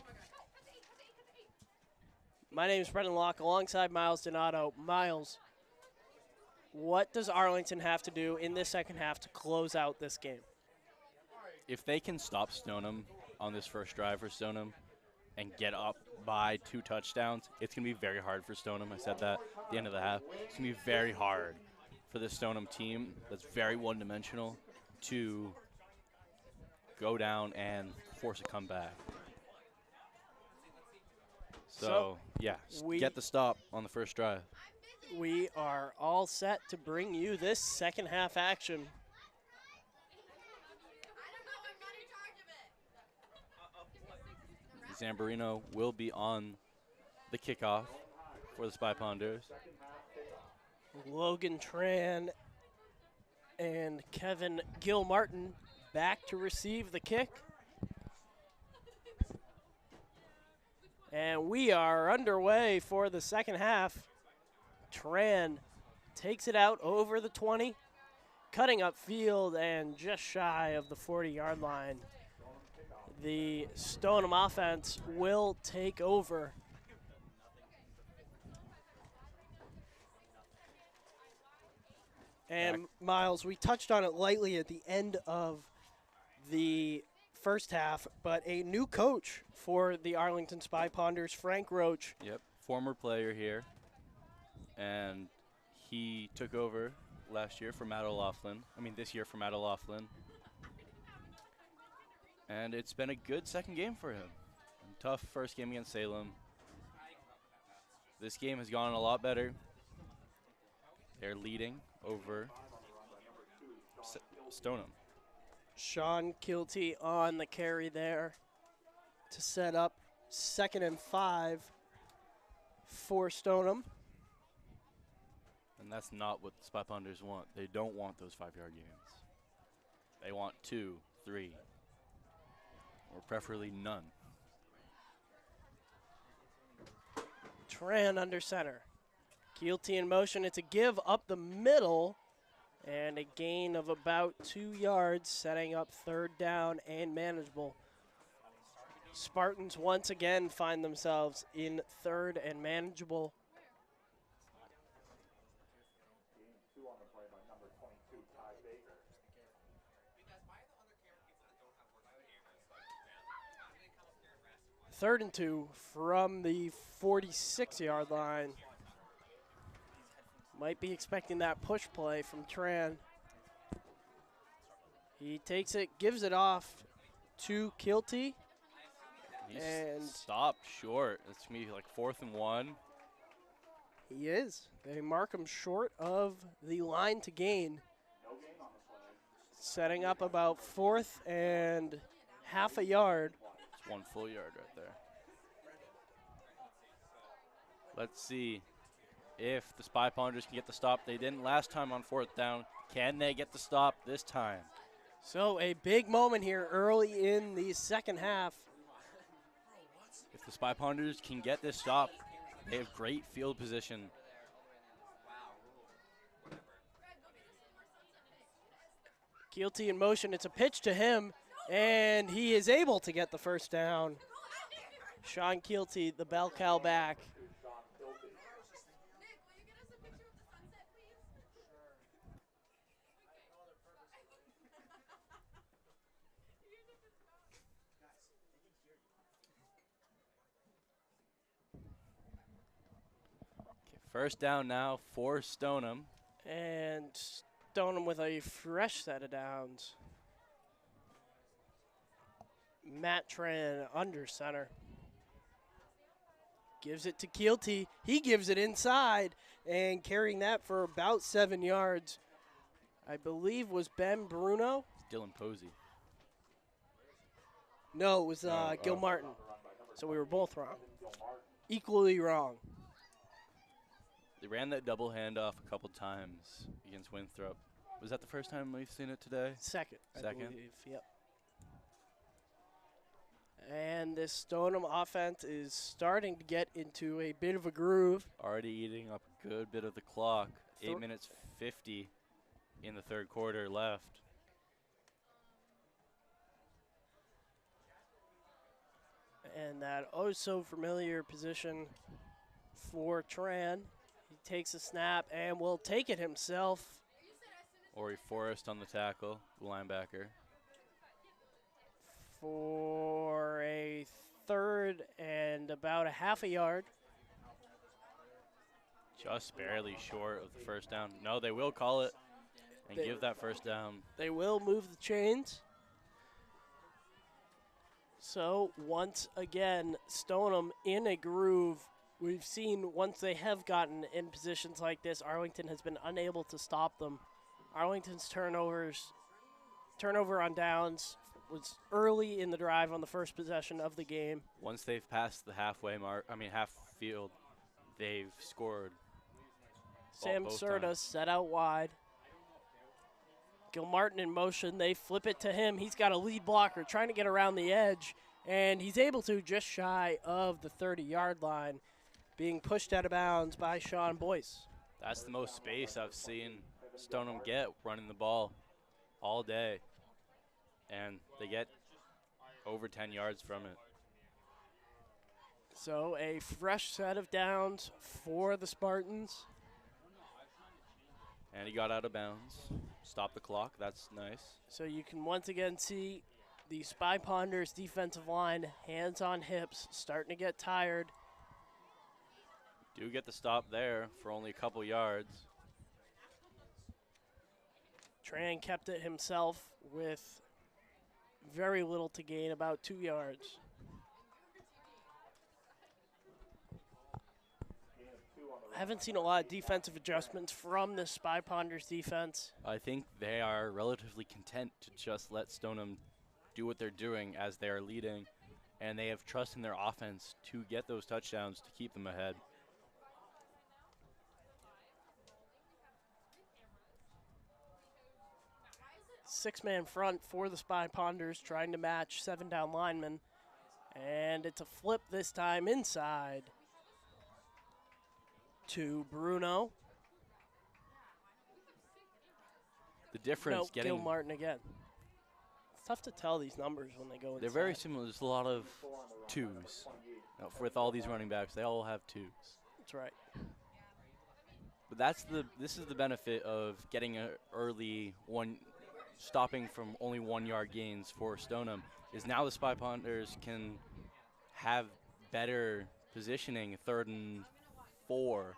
My name is Brendan Locke alongside Miles Donato. Miles, what does Arlington have to do in this second half to close out this game? If they can stop Stoneham on this first drive for Stoneham and get up by 2 touchdowns, it's going to be very hard for Stoneham. I said that at the end of the half. It's going to be very hard for the Stoneham team that's very one-dimensional to go down and force a comeback. So yeah, get the stop on the first drive. We are all set to bring you this second half action. Zambarino will be on the kickoff for the Spy Ponders. Logan Tran and Kevin Gilmartin back to receive the kick. And we are underway for the second half. Tran takes it out over the 20, cutting up field and just shy of the 40-yard line. The Stoneham offense will take over. And Miles, we touched on it lightly at the end of the first half, but a new coach for the Arlington Spy Ponders, Frank Roach. Yep, former player here. And he took over last year for Matt O'Loughlin. This year for Matt O'Loughlin. And it's been a good second game for him. Tough first game against Salem. This game has gone a lot better. They're leading over Stoneham. Sean Kilty on the carry there to set up 2nd and 5 for Stoneham. And that's not what the Spy Ponders want. They don't want those 5-yard gains. They want 2, 3, or preferably none. Tran under center. Keelty in motion. It's a give up the middle and a gain of about 2 yards, setting up 3rd down and manageable. Spartans once again find themselves in 3rd and manageable. Third and 2 from the 46-yard line. Might be expecting that push play from Tran. He takes it, gives it off to Kilty. He's stopped short. It's going to be like 4th and 1. He is. They mark him short of the line to gain. Setting up about 4th and half a yard. It's 1 full yard right there. Let's see if the Spy Ponders can get the stop. They didn't last time on 4th down. Can they get the stop this time? So a big moment here early in the second half. If the Spy Ponders can get this stop, they have great field position. Keelty in motion. It's a pitch to him, and he is able to get the first down. Sean Keelty, the bell cow back. First down now for Stoneham. And Stoneham with a fresh set of downs. Matt Tran under center. Gives it to Keelty. He gives it inside and carrying that for about 7 yards. I believe was Ben Bruno. Dylan Posey. No, it was Gil Martin. So we were both wrong. Equally wrong. They ran that double handoff a couple times against Winthrop. Was that the first time we've seen it today? Second, Second? I believe. Yep. And this Stoneham offense is starting to get into a bit of a groove. Already eating up a good bit of the clock. 8 minutes 50 in the third quarter left. And that oh-so-familiar position for Tran. He takes a snap and will take it himself. Ori Forrest on the tackle, the linebacker. For a third and about a half a yard. Just barely short of the first down. No, they will call it and give that first down. They will move the chains. So once again, Stoneham in a groove. We've seen once they have gotten in positions like this, Arlington has been unable to stop them. Arlington's turnover on downs was early in the drive on the first possession of the game. Once they've passed the halfway mark, half field, they've scored. Sam Serta set out wide. Gil Martin in motion. They flip it to him. He's got a lead blocker trying to get around the edge, and he's able to just shy of the 30-yard line, being pushed out of bounds by Sean Boyce. That's the most space I've seen Stoneham get running the ball all day, and they get over 10 yards from it. So a fresh set of downs for the Spartans. And he got out of bounds. Stop the clock. That's nice. So you can once again see the Spy Ponders defensive line, hands on hips, starting to get tired. Do get the stop there for only a couple yards. Tran kept it himself with very little to gain, about 2 yards. I haven't seen a lot of defensive adjustments from the Spy Ponders defense. I think they are relatively content to just let Stoneham do what they're doing as they are leading, and they have trust in their offense to get those touchdowns to keep them ahead. Six-man front for the Spy Ponders, trying to match 7-down linemen. And it's a flip this time inside to Bruno. The difference Gil Martin again. It's tough to tell these numbers when they go inside. They're very similar. There's a lot of twos. With all these running backs, they all have twos. That's right. But this is the benefit of getting an early one, stopping from only 1 yard gains for Stoneham, is now the Spy Ponders can have better positioning, 3rd and 4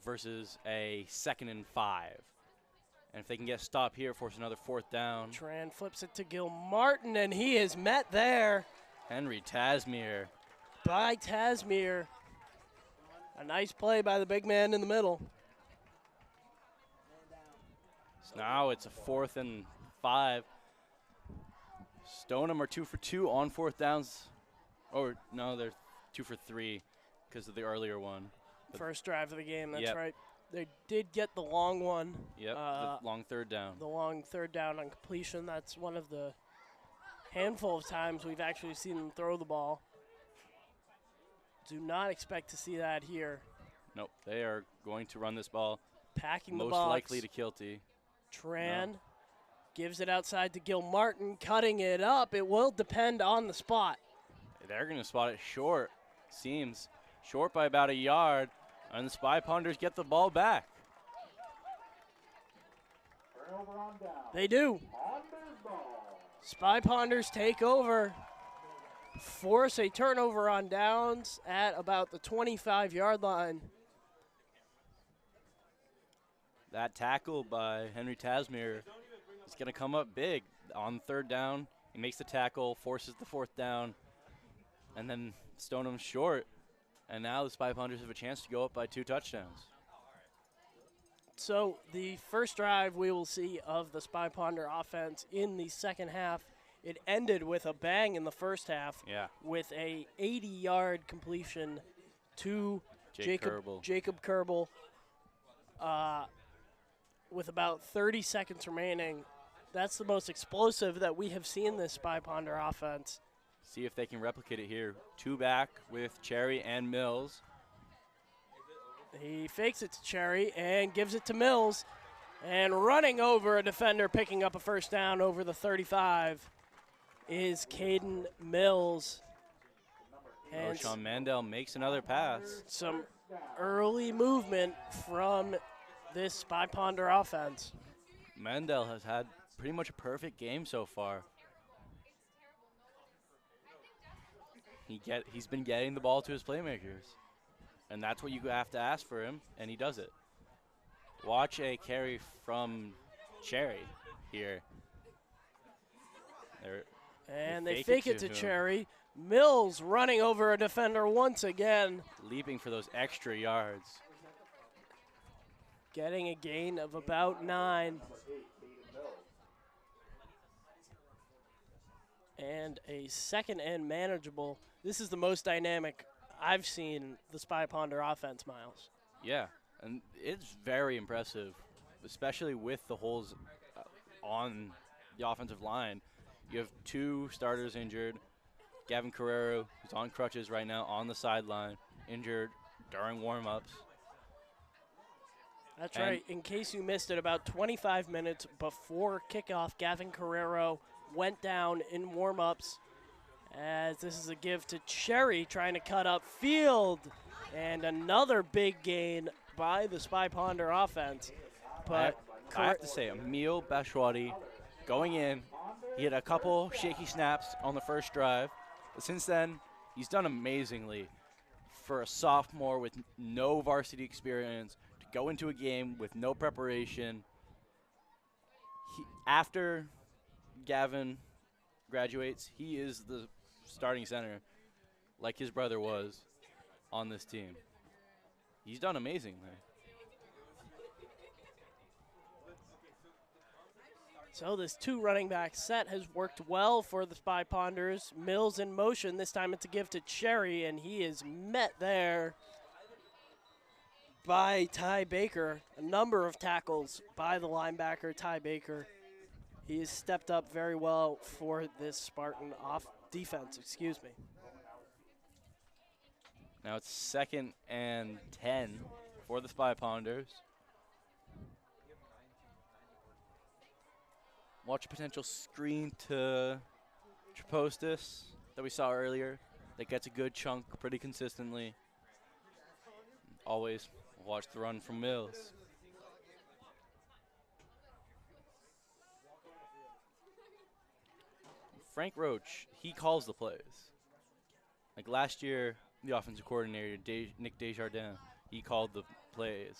versus a 2nd and 5. And if they can get a stop here, force another 4th down. Tran flips it to Gil Martin, and he is met there. Henry Tasmere. By Tasmere. A nice play by the big man in the middle. So now it's a 4th and 5. Stoneham are 2 for 2 on 4th downs. Or no, they're 2 for 3 because of the earlier one. First drive of the game, that's Yep. right. They did get the long one. Yep, the long 3rd down. The long 3rd down on completion. That's one of the handful of times we've actually seen them throw the ball. Do not expect to see that here. Nope, they are going to run this ball. Packing the most box. likely to Kilty. Tran gives it outside to Gil Martin, cutting it up. It will depend on the spot. They're going to spot it short. Seems short by about a yard. And the Spy Ponders get the ball back. Turnover on down. They do. Ponders ball. Spy Ponders take over. Force a turnover on downs at about the 25-yard line. That tackle by Henry Tasmere is going to come up big on 3rd down. He makes the tackle, forces the 4th down, and then Stoneham's short. And now the Spy Ponders have a chance to go up by 2 touchdowns. So the first drive we will see of the Spy Ponder offense in the second half, it ended with a bang in the first half Yeah. with a 80-yard completion to Jacob Kerbel with about 30 seconds remaining. That's the most explosive that we have seen this Spy Ponder offense. See if they can replicate it here. 2 back with Cherry and Mills. He fakes it to Cherry and gives it to Mills. And running over a defender, picking up a first down over the 35 is Caden Mills. And Sean Mandel makes another pass. some early movement from this Spy Ponder offense. Mandel has had pretty much a perfect game so far. He's been getting the ball to his playmakers. And that's what you have to ask for him, and he does it. Watch a carry from Cherry here. And they fake it to Cherry. Mills running over a defender once again. Leaping for those extra yards. Getting a gain of about 9. And a second and manageable. This is the most dynamic I've seen the Spy Ponder offense, Miles. Yeah, and it's very impressive, especially with the holes on the offensive line. You have 2 starters injured. Gavin Carrero, who's on crutches right now, on the sideline, injured during warm-ups. That's right. In case you missed it, about 25 minutes before kickoff, Gavin Carrero went down in warm-ups, as this is a give to Cherry trying to cut up field. And another big gain by the Spy Ponder offense. But I have to say, Emil Bashwadi going in, he had a couple shaky snaps on the first drive. But since then, he's done amazingly for a sophomore with no varsity experience to go into a game with no preparation. After Gavin graduates, he is the starting center, like his brother was on this team. He's done amazingly. So this 2 running back set has worked well for the Spy Ponders. Mills in motion. This time it's a give to Cherry, and he is met there by Ty Baker. A number of tackles by the linebacker, Ty Baker. He has stepped up very well for this Spartan defense, excuse me. Now it's 2nd and 10 for the Spy Ponders. Watch a potential screen to Trapostis that we saw earlier. That gets a good chunk pretty consistently. Always watch the run from Mills. Frank Roach, he calls the plays. Like last year, the offensive coordinator, Nick Desjardins, he called the plays.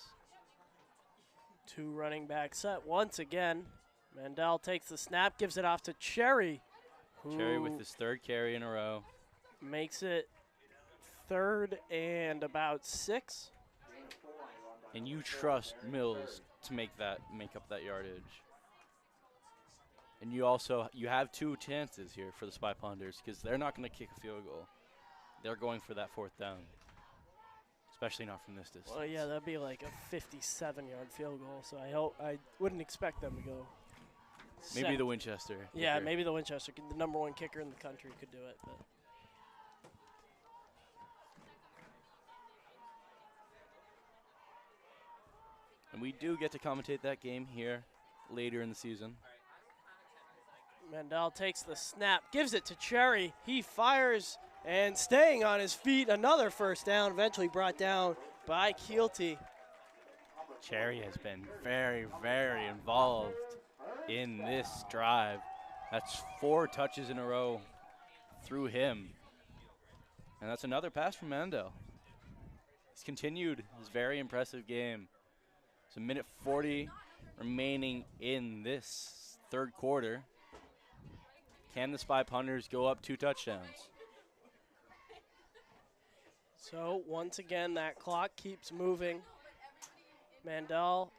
2 running back set once again. Mandel takes the snap, gives it off to Cherry. Cherry with his 3rd carry in a row. Makes it 3rd and about 6. And you trust Mills to make up that yardage. And you have 2 chances here for the Spy Ponders because they're not going to kick a field goal. They're going for that 4th down, especially not from this distance. Well, yeah, that'd be like a 57-yard field goal. So I wouldn't expect them to go. Maybe the Winchester. Yeah, kicker. maybe the Winchester, the #1 kicker in the country, could do it. But and we do get to commentate that game here later in the season. Mandel takes the snap, gives it to Cherry. He fires, and staying on his feet, another first down, eventually brought down by Keelty. Cherry has been very, very involved in this drive. That's 4 touches in a row through him. And that's another pass from Mandel. He's continued his very impressive game. It's 1:40 remaining in this 3rd quarter. Can the Spy Ponders go up 2 touchdowns? So once again, that clock keeps moving. Mandel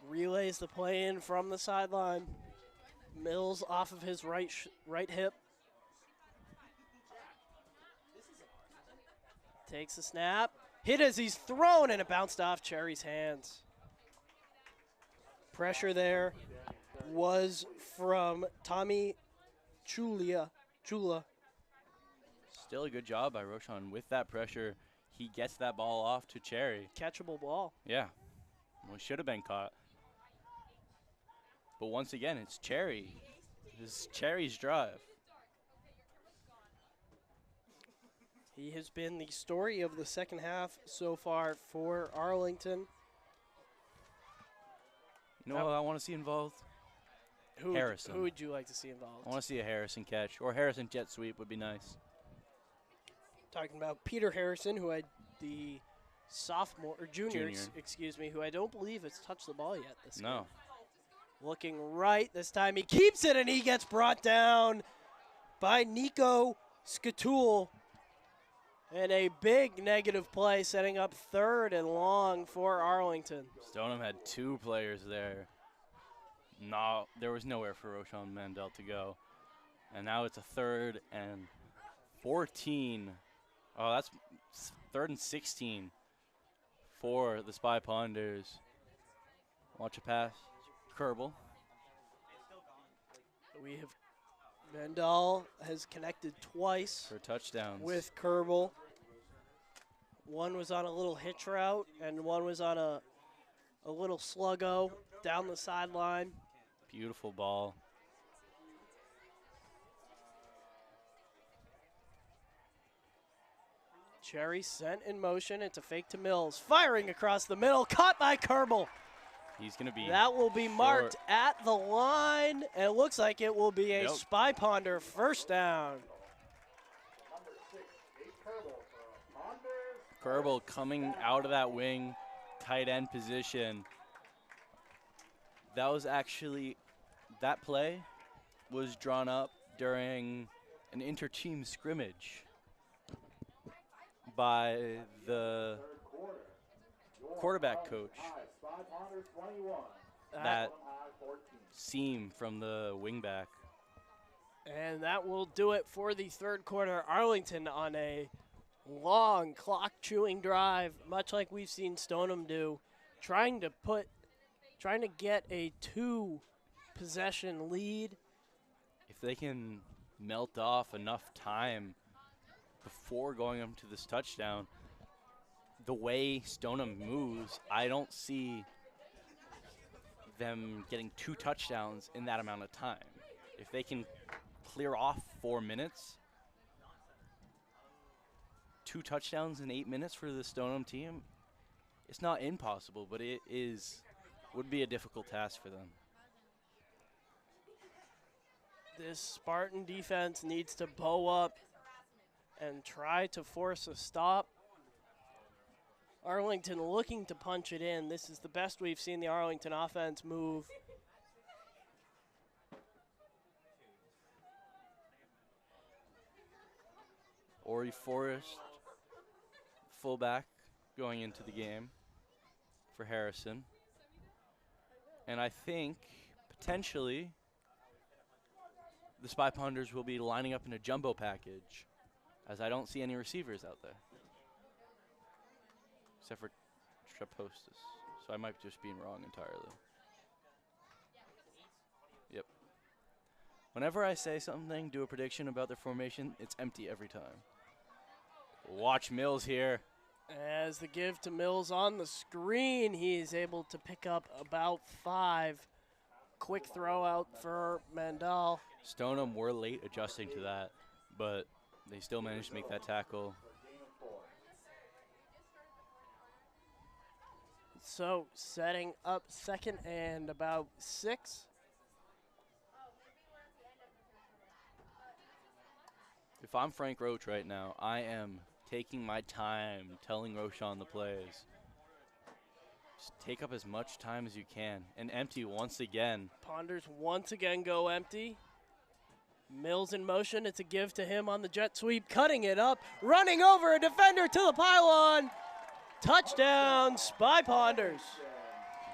Relays the play in from the sideline. Mills off of his right hip. Takes the snap. Hit as he's thrown, and it bounced off Cherry's hands. Pressure there was from Tommy Chula. Still a good job by Roshan. With that pressure, he gets that ball off to Cherry. Catchable ball. Yeah. Well, it should have been caught. But once again, it's Cherry. This is Cherry's drive. He has been the story of the second half so far for Arlington. You know what I want to see involved? Harrison. Who would you like to see involved? I want to see a Harrison catch, or Harrison jet sweep would be nice. Talking about Peter Harrison, who had the juniors, excuse me, who I don't believe has touched the ball yet this game. Looking right this time, he keeps it, and he gets brought down by Nico Skatul. And a big negative play, setting up 3rd and long for Arlington. Stoneham had 2 players there. No, there was nowhere for Roshan Mandel to go. And now it's a 3rd and 14. Oh, that's 3rd and 16 for the Spy Ponders. Watch a pass. Kerbal. Mandel has connected twice for touchdowns with Kerbal. One was on a little hitch route, and one was on a little sluggo down the sideline. Beautiful ball. Cherry sent in motion. It's a fake to Mills. Firing across the middle. Caught by Kerbal. He's going to be. That will be marked at the line. And it looks like it will be a Spy Ponder first down. Kerbal coming out of that wing tight end position. That was actually, that play was drawn up during an inter-team scrimmage by the quarterback coach. That seam from the wingback. And that will do it for the 3rd quarter. Arlington on a long clock-chewing drive, much like we've seen Stoneham do, trying to get a 2-possession lead. If they can melt off enough time before going up to this touchdown, the way Stoneham moves, I don't see them getting 2 touchdowns in that amount of time. If they can clear off 4 minutes, 2 touchdowns in 8 minutes for the Stoneham team, it's not impossible, but it would be a difficult task for them. This Spartan defense needs to bow up and try to force a stop. Arlington looking to punch it in. This is the best we've seen the Arlington offense move. Ori Forrest, fullback, going into the game for Harrison. And I think potentially the Spy Ponders will be lining up in a jumbo package, as I don't see any receivers out there, except for Trapostis. So I might just be wrong entirely. Yep. Whenever I say something, do a prediction about their formation, it's empty every time. Watch Mills here. As the give to Mills on the screen, he is able to pick up about 5. Quick throw out for Mandel. Stoneham were late adjusting to that, but they still managed to make that tackle. So setting up 2nd and about 6. If I'm Frank Roach right now, I am taking my time telling Roshan the plays. Just take up as much time as you can. And empty once again. Ponders once again go empty. Mills in motion. It's a give to him on the jet sweep. Cutting it up. Running over a defender to the pylon. Touchdown, Spy Ponders.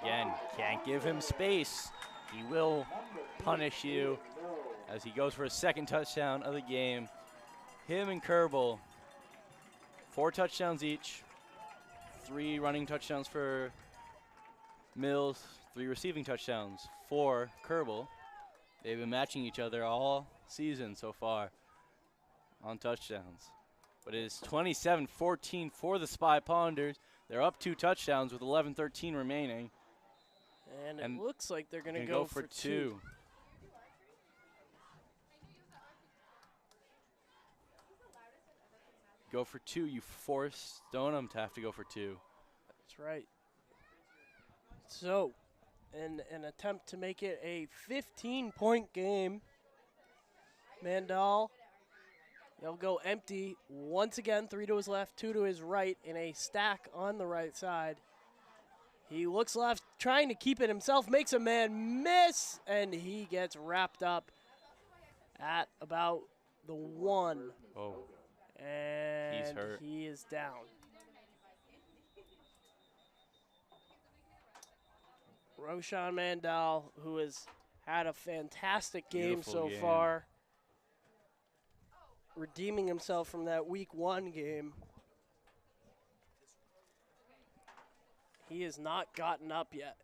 Again, can't give him space. He will punish you as he goes for his second touchdown of the game. Him and Kerbal, 4 touchdowns each. 3 running touchdowns for Mills, 3 receiving touchdowns for Kerbal. They've been matching each other all season so far on touchdowns. But it is 27-14 for the Spy Ponders. They're up 2 touchdowns with 11:13 remaining. And it looks like they're going to go for 2. Go for 2. You force Stoneham to have to go for 2. That's right. So, in an attempt to make it a 15-point game, Mandel, he'll go empty once again, 3 to his left, 2 to his right, in a stack on the right side. He looks left, trying to keep it himself, makes a man miss, and he gets wrapped up at about the 1. Oh. And he's hurt. He is down. Roshan Mandel, who has had a fantastic game so far, redeeming himself from that week 1 game. He has not gotten up yet.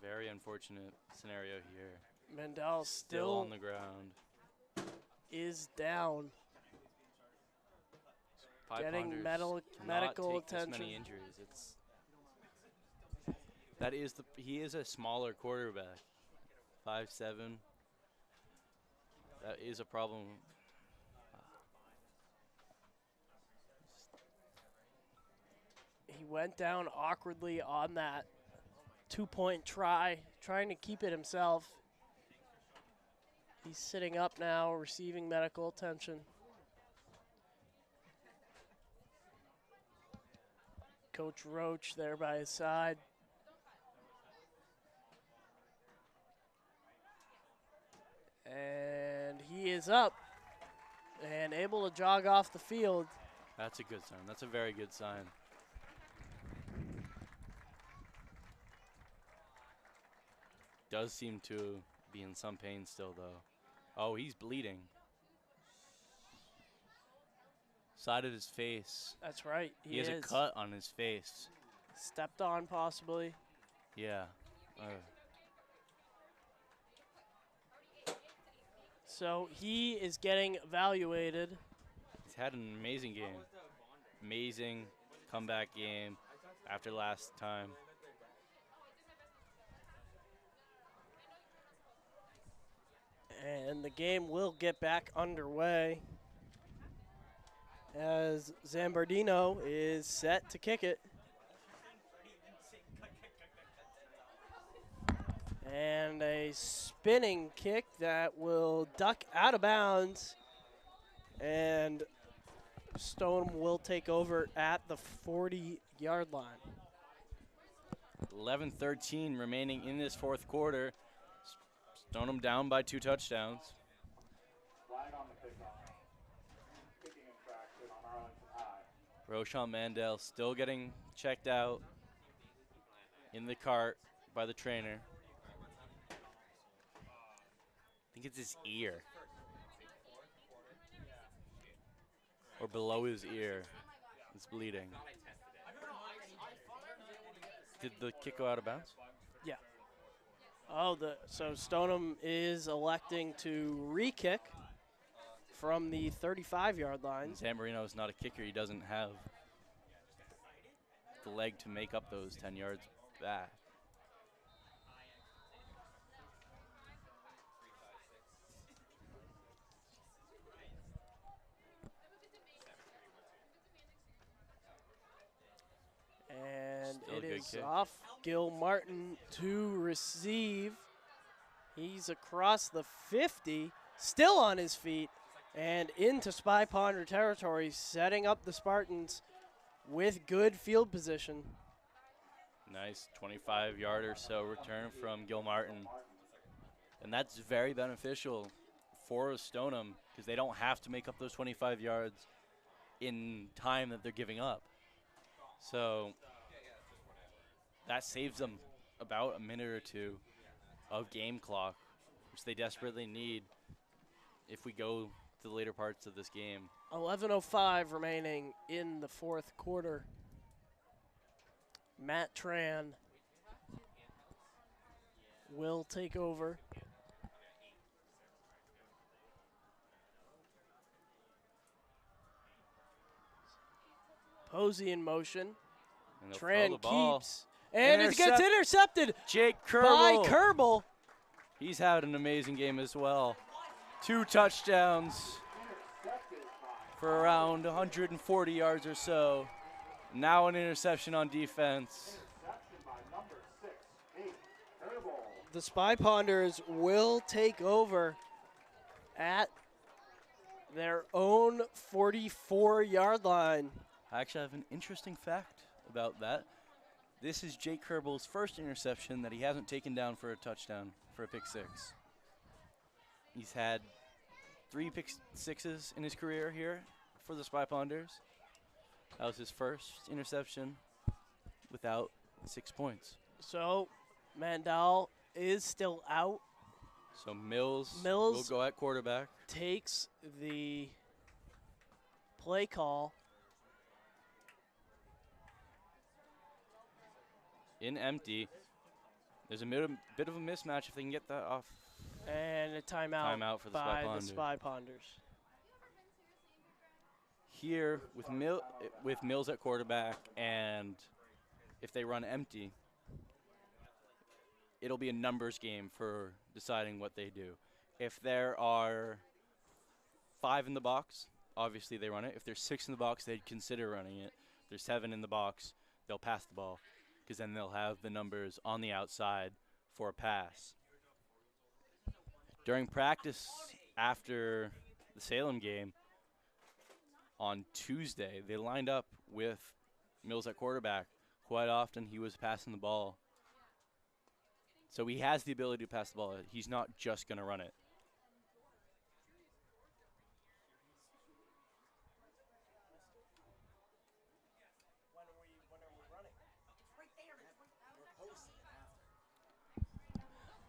Very unfortunate scenario here. Mandel Still on the ground. Is down. Spy Getting Ponders medical take attention. This many injuries. He is a smaller quarterback, 5'7". That is a problem. He went down awkwardly on that 2-point try, trying to keep it himself. He's sitting up now, receiving medical attention. Coach Roach there by his side. And he is up and able to jog off the field. That's a good sign. That's a very good sign. Does seem to be in some pain still, though. Oh, he's bleeding. Side of his face. That's right. He has a cut on his face. Stepped on, possibly. Yeah. So he is getting evaluated. He's had an amazing game. Amazing comeback game after last time. And the game will get back underway as Zambardino is set to kick it. And a spinning kick that will duck out of bounds. And Stoneham will take over at the 40-yard line. 11:13 remaining in this fourth quarter. Stoneham down by 2 touchdowns. Flag on the kickoff. Kicking infraction on Arlington High. Roshan Mandel still getting checked out in the cart by the trainer. I think it's his ear. Or below his ear. It's bleeding. Did the kick go out of bounds? Yeah. Oh, so Stoneham is electing to re-kick from the 35-yard line. Zamorino is not a kicker. He doesn't have the leg to make up those 10 yards back. is kick. off Gil Martin to receive. He's across the 50, still on his feet, and into Spy Ponder territory, setting up the Spartans with good field position. Nice 25-yard or so return from Gil Martin. And that's very beneficial for Stoneham because they don't have to make up those 25 yards in time that they're giving up. So that saves them about a minute or two of game clock, which they desperately need if we go to the later parts of this game. 11:05 remaining in the fourth quarter. Matt Tran will take over. Posey in motion. And they'll throw the Tran ball. keeps, and it gets intercepted Jake by Kerbel. Kerbel. He's had an amazing game as well. 2 touchdowns for around 140 yards or so. Now an interception on defense. The Spy Ponders will take over at their own 44-yard line. I actually have an interesting fact about that. This is Jake Kerbel's first interception that he hasn't taken down for a touchdown, for a pick six. He's had 3 pick sixes in his career here for the Spy Ponders. That was his first interception without 6 points. So Mandel is still out. So Mills will go at quarterback. Takes the play call. In empty. There's a bit of a mismatch if they can get that off. And a timeout, for the by Spy Ponder. the Spy Ponders. Here with Mills at quarterback, and if they run empty, it'll be a numbers game for deciding what they do. If there are 5 in the box, obviously they run it. If there's 6 in the box, they'd consider running it. If there's 7 in the box, they'll pass the ball, because then they'll have the numbers on the outside for a pass. During practice after the Salem game on Tuesday, they lined up with Mills at quarterback. Quite often he was passing the ball. So he has the ability to pass the ball. He's not just going to run it.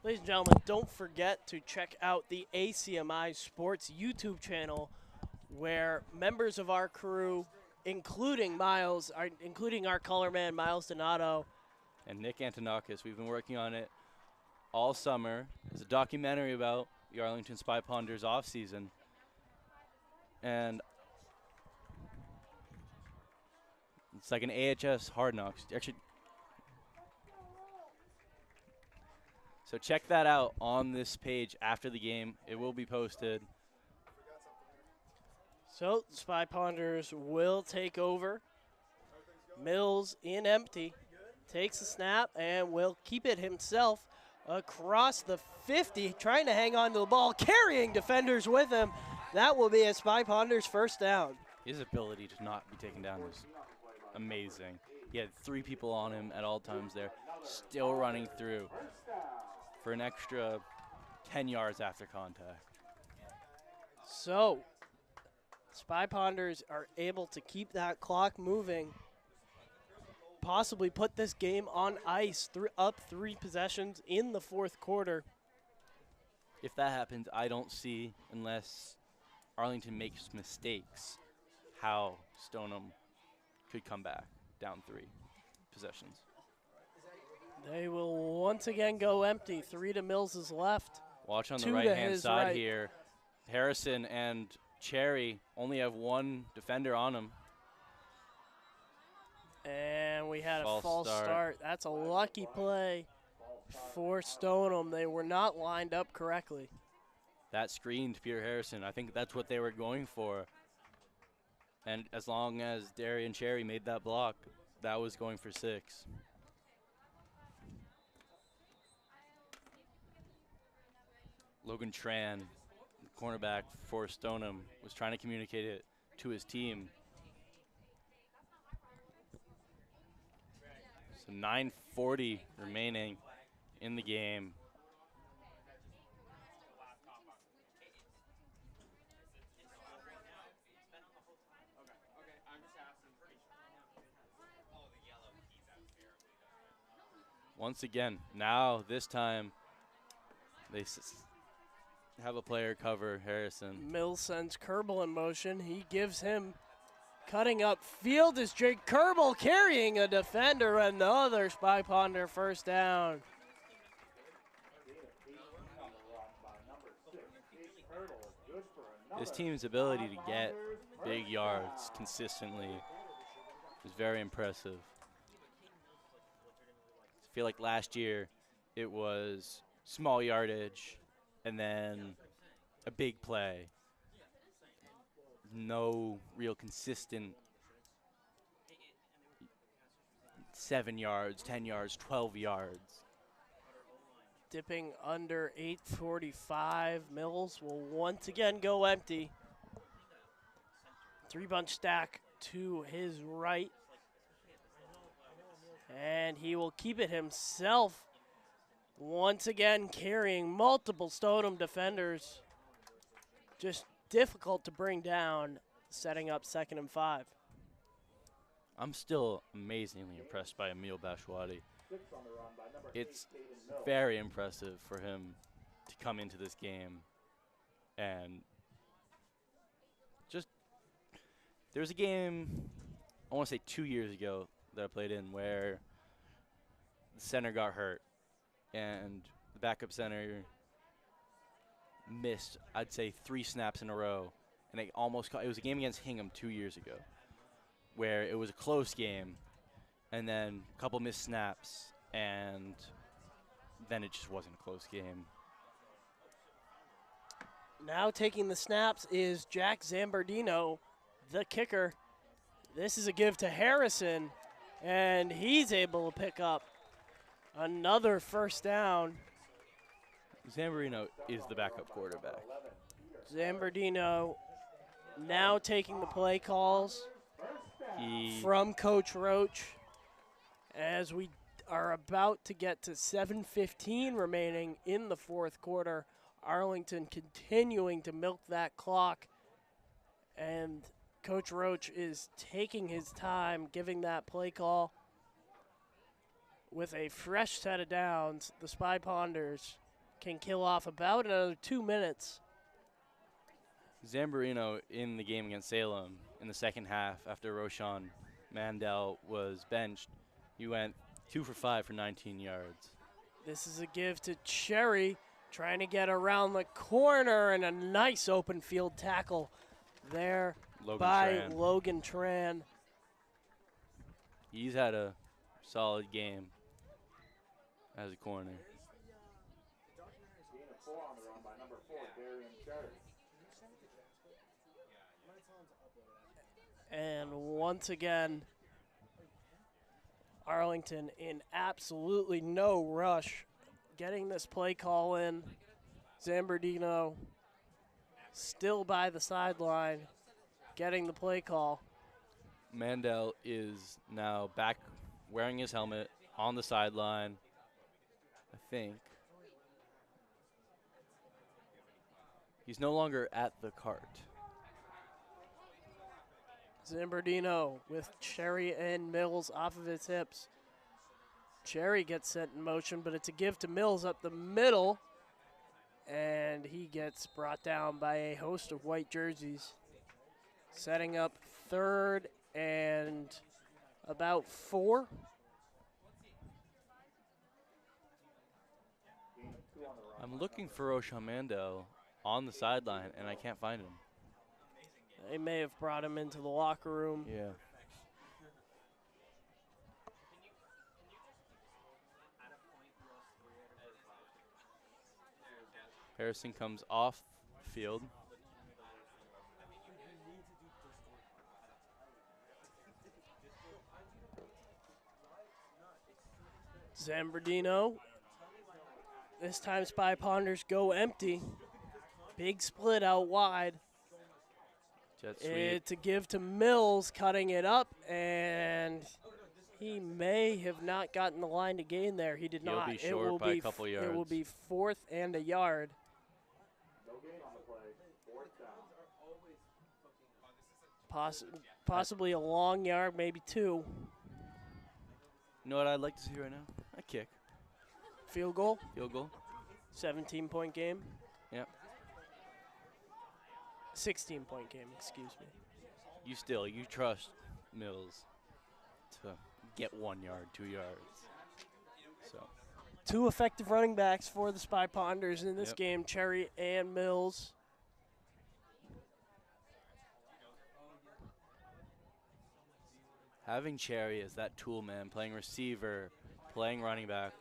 Ladies and gentlemen, don't forget to check out the ACMi Sports YouTube channel, where members of our crew, including including our color man, Miles Donato, and Nick Antonakis, we've been working on it all summer. It's a documentary about the Arlington Spy Ponders off season. And it's like an AHS Hard Knocks. Actually, so check that out on this page after the game. It will be posted. So Spy Ponders will take over. Mills in empty. Takes the snap and will keep it himself across the 50, trying to hang on to the ball, carrying defenders with him. That will be a Spy Ponders first down. His ability to not be taken down is amazing. He had 3 people on him at all times there, still running through for an extra 10 yards after contact. So Spy Ponders are able to keep that clock moving, possibly put this game on ice, up 3 possessions in the fourth quarter. If that happens, I don't see, unless Arlington makes mistakes, how Stoneham could come back down 3 possessions. They will once again go empty. 3 to Mills' left. Watch on the 2 to right-hand his side right. here. Harrison and Cherry only have 1 defender on them. And we had a false start. That's a lucky play for Stoneham. They were not lined up correctly. That screened Peter Harrison. I think that's what they were going for. And as long as Darian Cherry made that block, that was going for 6. Logan Tran, cornerback for Stoneham, was trying to communicate it to his team. So 9:40 remaining in the game. Once again, now this time they have a player cover Harrison. Mills sends Kerbal in motion. He gives him cutting up field is Jake Kerbal carrying a defender. Another Spy Ponder first down. This team's ability to get big yards consistently is very impressive. I feel like last year it was small yardage and then a big play. No real consistent 7 yards, 10 yards, 12 yards. Dipping under 8:45. Mills will once again go empty. 3-bunch stack to his right. And he will keep it himself. Once again carrying multiple Stoneham defenders. Just difficult to bring down, setting up 2nd and 5. I'm still amazingly impressed by Emil Bashwadi. It's very impressive for him to come into this game and just, there was a game, I want to say 2 years ago that I played in where the center got hurt and the backup center missed, I'd say 3 snaps in a row, and they almost it was a game against Hingham 2 years ago where it was a close game and then a couple missed snaps and then it just wasn't a close game. Now taking the snaps is Jack Zambardino, the kicker. This is a give to Harrison, and he's able to pick up another first down. Zambardino is the backup quarterback. Zambardino now taking the play calls from Coach Roach as we are about to get to 7:15 remaining in the 4th quarter. Arlington continuing to milk that clock, and Coach Roach is taking his time giving that play call. With a fresh set of downs, the Spy Ponders can kill off about another 2 minutes. Zambarino in the game against Salem in the second half after Roshan Mandel was benched, he went 2 for 5 for 19 yards. This is a give to Cherry, trying to get around the corner, and a nice open field tackle there by Logan Tran. He's had a solid game as a corner. And once again, Arlington in absolutely no rush getting this play call in. Zambardino still by the sideline getting the play call. Mandel is now back wearing his helmet on the sideline, I think. He's no longer at the cart. Zambardino with Cherry and Mills off of his hips. Cherry gets set in motion, but it's a give to Mills up the middle, and he gets brought down by a host of white jerseys. Setting up 3rd and about 4. I'm looking for Roshan Mandel on the sideline, and I can't find him. They may have brought him into the locker room. Yeah. Harrison comes off field. Zambardino This time Spy Ponders go empty. Big split out wide. Jet sweep. To give to Mills, cutting it up, and he may have not gotten the line to gain there. He did He'll not. be short by a couple yards. It will be 4th and a yard. No gain on the play. 4th down. Possibly a long yard, maybe 2. You know what I'd like to see right now? A kick. Field goal, Field goal. 17-point game. Yep. 16-point game, excuse me. You trust Mills to get 1 yard, 2 yards. So 2 effective running backs for the Spy Ponders in this Yep. game, Cherry and Mills. having Cherry as that tool man, playing receiver, playing running back.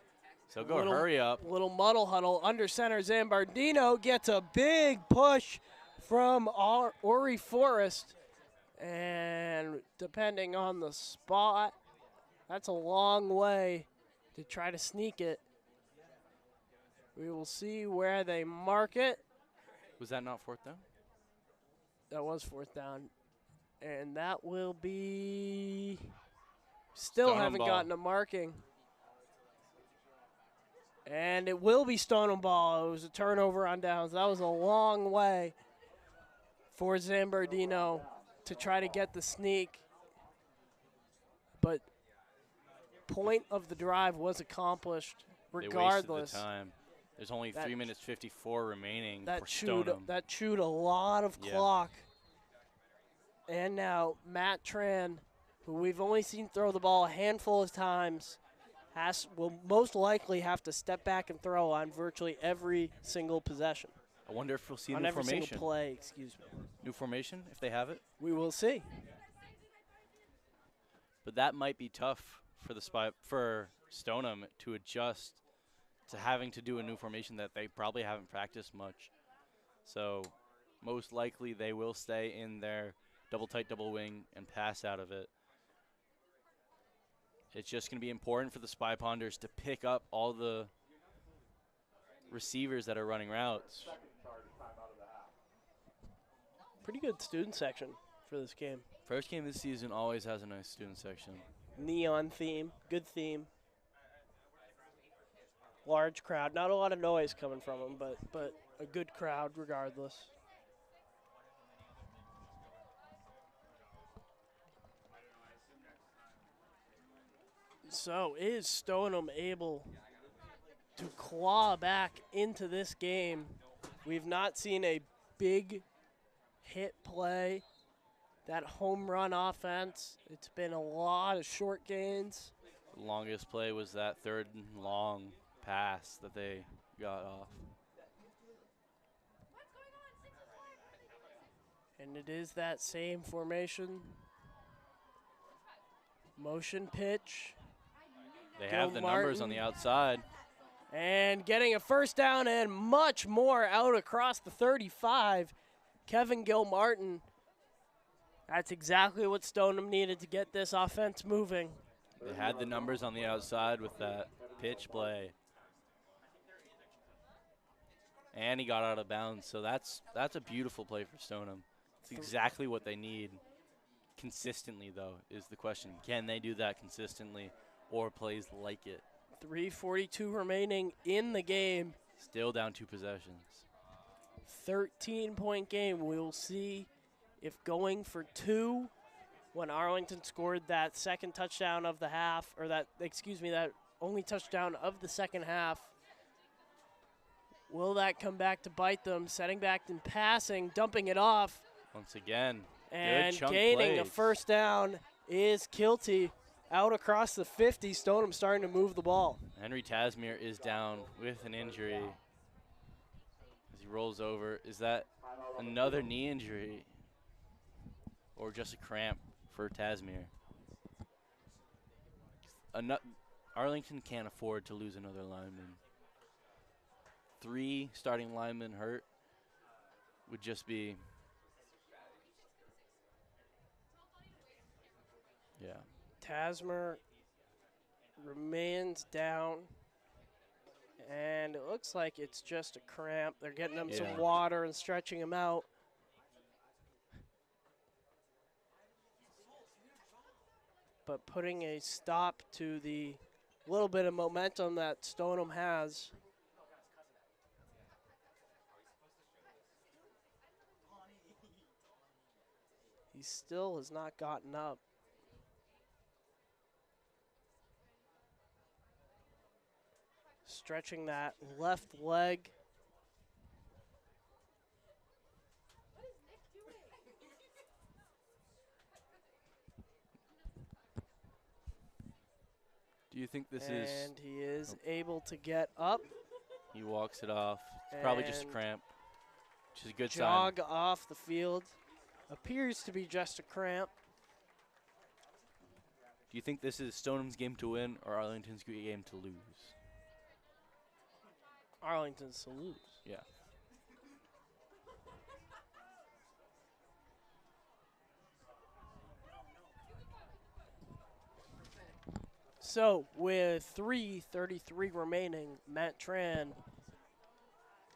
So go hurry up. Little muddle huddle under center. Zambardino gets a big push from Ori Forrest. And depending on the spot, that's a long way to try to sneak it. We will see where they mark it. Was that not 4th down? That was 4th down. And that will be, still Stoneham haven't ball. gotten a marking. And it will be Stoneham ball. It was a turnover on downs. That was a long way for Zambardino to try to get the sneak. But point of the drive was accomplished regardless. They wasted the time. There's only 3 minutes 54 remaining for chewed, Stoneham. that chewed a lot of Yeah. clock. And now Matt Tran, who we've only seen throw the ball a handful of times, will most likely have to step back and throw on virtually every single possession. I wonder if we'll see On new every formation. single play, excuse me. New formation, if they have it. We will see. But that might be tough for Stoneham to adjust to having to do a new formation that they probably haven't practiced much. So most likely they will stay in their double tight, double wing and pass out of it. It's just going to be important for the Spy Ponders to pick up all the receivers that are running routes. Pretty good student section for this game. First game this season always has a nice student section. Neon theme, good theme. Large crowd, not a lot of noise coming from them, but a good crowd regardless. So is Stoneham able to claw back into this game? We've not seen a big hit play, that home run offense. It's been a lot of short gains. The longest play was that third and long pass that they got off. And it is that same formation. Motion pitch. They Gil have the numbers on Martin. the outside. And getting a first down and much more out across the 35. Kevin Gilmartin. That's exactly what Stoneham needed to get this offense moving. They had the numbers on the outside with that pitch play. And he got out of bounds, so that's a beautiful play for Stoneham. It's exactly what they need. Consistently, though, is the question. Can they do that consistently or plays like it? 3:42 remaining in the game. Still down 2 possessions. 13-point game. We'll see if going for 2 when Arlington scored that second touchdown of the half, or that only touchdown of the second half. Will that come back to bite them? Setting back and passing, dumping it off. Once again, And good chunk gaining a plays. first down is Kilty out across the 50. Stoneham starting to move the ball. Henry Tasmere is down with an injury as he rolls over. Is that another knee injury or just a cramp for Tasmere? Arlington can't afford to lose another lineman. 3 starting linemen hurt would just be, yeah. Tasmer remains down, And it looks like it's just a cramp. They're getting him Yeah. some water and stretching him out. But putting a stop to the little bit of momentum that Stoneham has. He still has not gotten up. Stretching that left leg. Do you think this and is? he is able to get up. He walks it off. It's probably just a and cramp, which is a good sign. Jog off the field. Appears to be just a cramp. Do you think this is Stoneham's game to win or Arlington's game to lose? Arlington's to lose. Yeah. So with 3:33 remaining, Matt Tran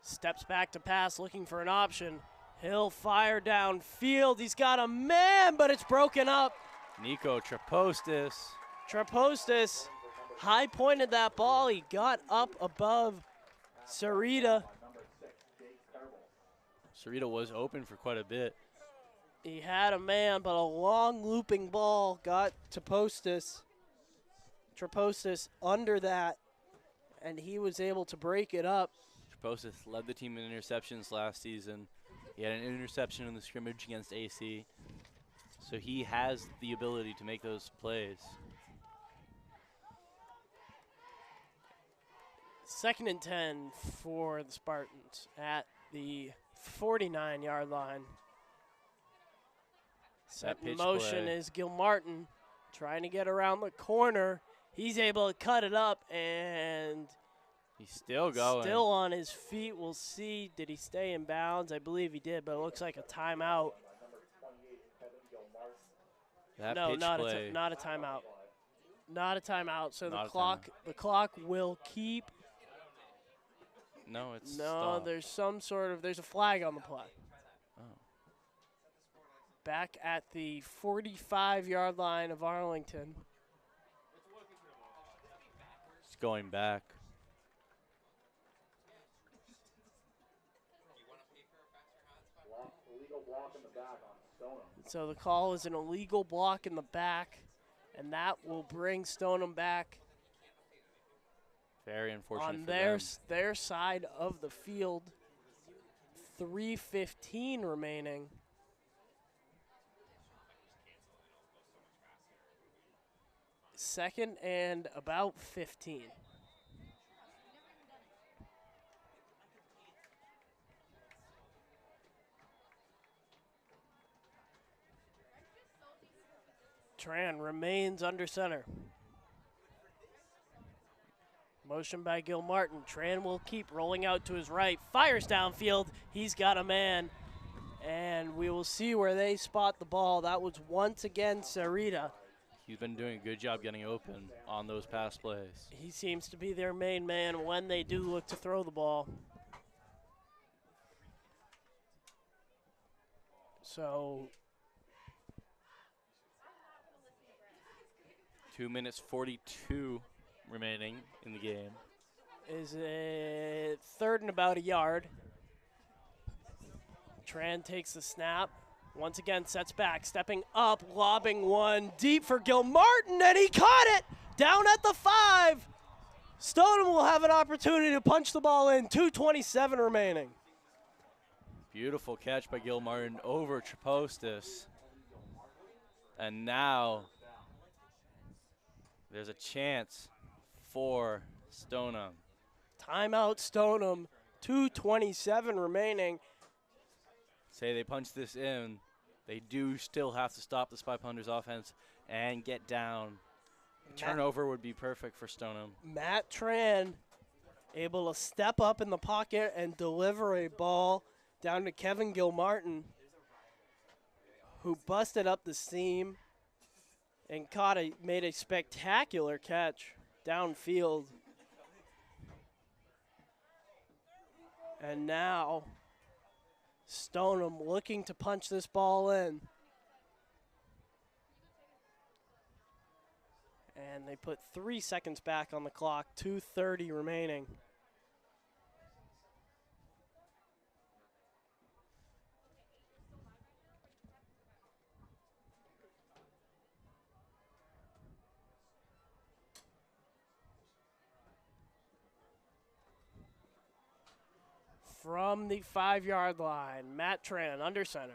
steps back to pass, looking for an option. He'll fire downfield. He's got a man, but it's broken up. Nico Trapostis. Trapostis high pointed that ball. He got up above Sarita. Sarita was open for quite a bit. He had a man, but a long looping ball got to Trapostis under that, and he was able to break it up. Trapostis led the team in interceptions last season. He had an interception in the scrimmage against AC. So he has the ability to make those plays. 2nd and 10 for the Spartans at the 49-yard line. Set in pitch motion play. is Gilmartin trying to get around the corner. He's able to cut it up, and He's still going. still on his feet. We'll see. Did he stay in bounds? I believe he did, but it looks like a timeout. That No, pitch not play. not a timeout. Not a timeout. So Not a the clock will keep. No, it's No, stopped. there's a flag on the play. Oh. Back at the 45-yard line of Arlington. It's going back. Illegal block in the back on Stoneham. So the call is an illegal block in the back, and that will bring Stoneham back Very unfortunate on for them. their side of the field. 3:15 remaining. Second and about 15. Tran remains under center. Motion by Gilmartin. Tran will keep rolling out to his right. Fires downfield. He's got a man. And we will see where they spot the ball. That was once again Sarita. He's been doing a good job getting open on those pass plays. He seems to be their main man when they do look to throw the ball. So 2 minutes 42 remaining in the game. is it 3rd and about a yard. Tran takes the snap. Once again, sets back, stepping up, lobbing one deep for Gilmartin, and he caught it down at the 5. Stoneham will have an opportunity to punch the ball in. 2:27 remaining. Beautiful catch by Gilmartin over Trapostis. And now there's a chance for Stoneham. Timeout Stoneham. 2:27 remaining. Say they punch this in, they do still have to stop the Spy Plunder's offense and get down. A turnover would be perfect for Stoneham. Matt Tran able to step up in the pocket and deliver a ball down to Kevin Gilmartin, who busted up the seam and made a spectacular catch downfield. And now Stoneham looking to punch this ball in. And they put 3 seconds back on the clock, 2:30 remaining. From the 5-yard line, Matt Tran under center.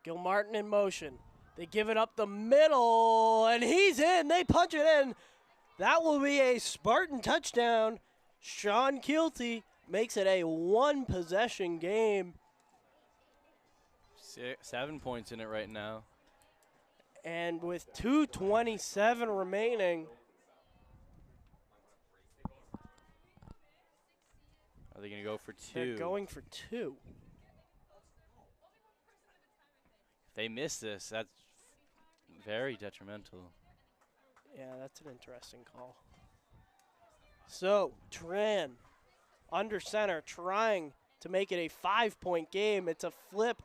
Gil Martin in motion. They give it up the middle, and he's in. They punch it in. That will be a Spartan touchdown. Sean Keelty makes it a 1-possession game. 7 points in it right now. And with 2:27 remaining, Are they going to go for 2? they're going for 2. If they miss this, that's very detrimental. Yeah, that's an interesting call. So, Tran under center trying to make it a 5-point game. It's a flip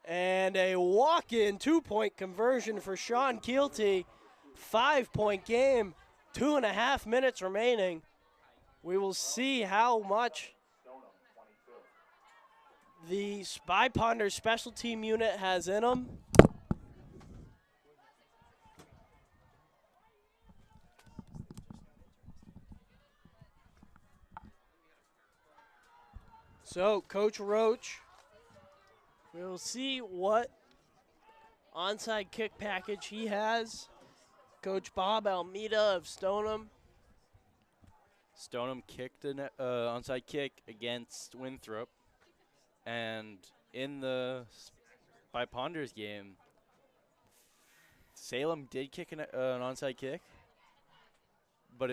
and a walk-in 2-point conversion for Sean Keelty. 5-point game, 2.5 minutes remaining. We will see how much the Spy Ponder special team unit has in them. So, Coach Roach, we'll see what onside kick package he has. Coach Bob Almeida of Stoneham. Stoneham kicked an onside kick against Winthrop. And in the Spy Ponders game, Salem did kick an onside kick, but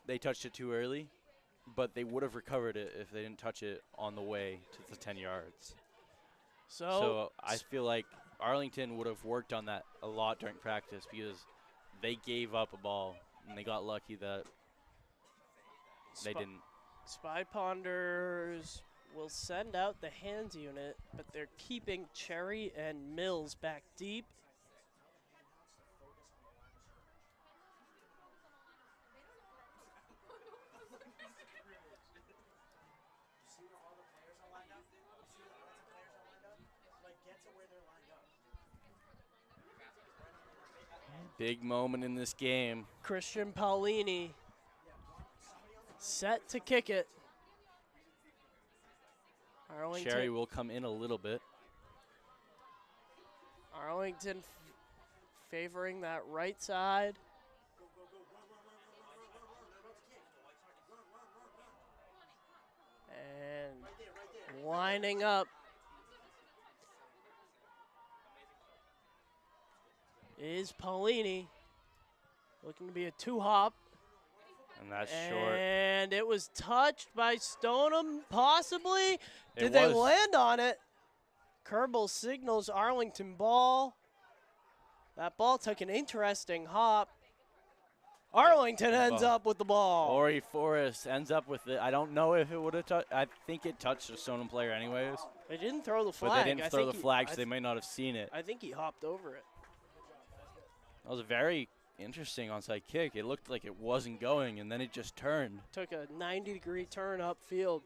they touched it too early. But they would have recovered it if they didn't touch it on the way to the 10 yards. So I feel like Arlington would have worked on that a lot during practice because they gave up a ball and they got lucky that they didn't. Spy Ponders will send out the hands unit, but they're keeping Cherry and Mills back deep. Big moment in this game. Christian Paulini set to kick it. Cherry will come in a little bit. Arlington favoring that right side. And lining up is Paulini. Looking to be a 2-hop. And that's short. And it was touched by Stoneham, possibly. Did It they was. land on it? Kerbal signals Arlington ball. That ball took an interesting hop. Arlington ends up with the ball. Ori Forrest ends up with it. I don't know if it would have touched. I think it touched the Stoneham player anyways. They didn't throw the But flag. they didn't throw the flag, so they might not have seen it. I think he hopped over it. That was a very interesting onside kick. It looked like it wasn't going, and then it just turned. Took a 90-degree turn upfield.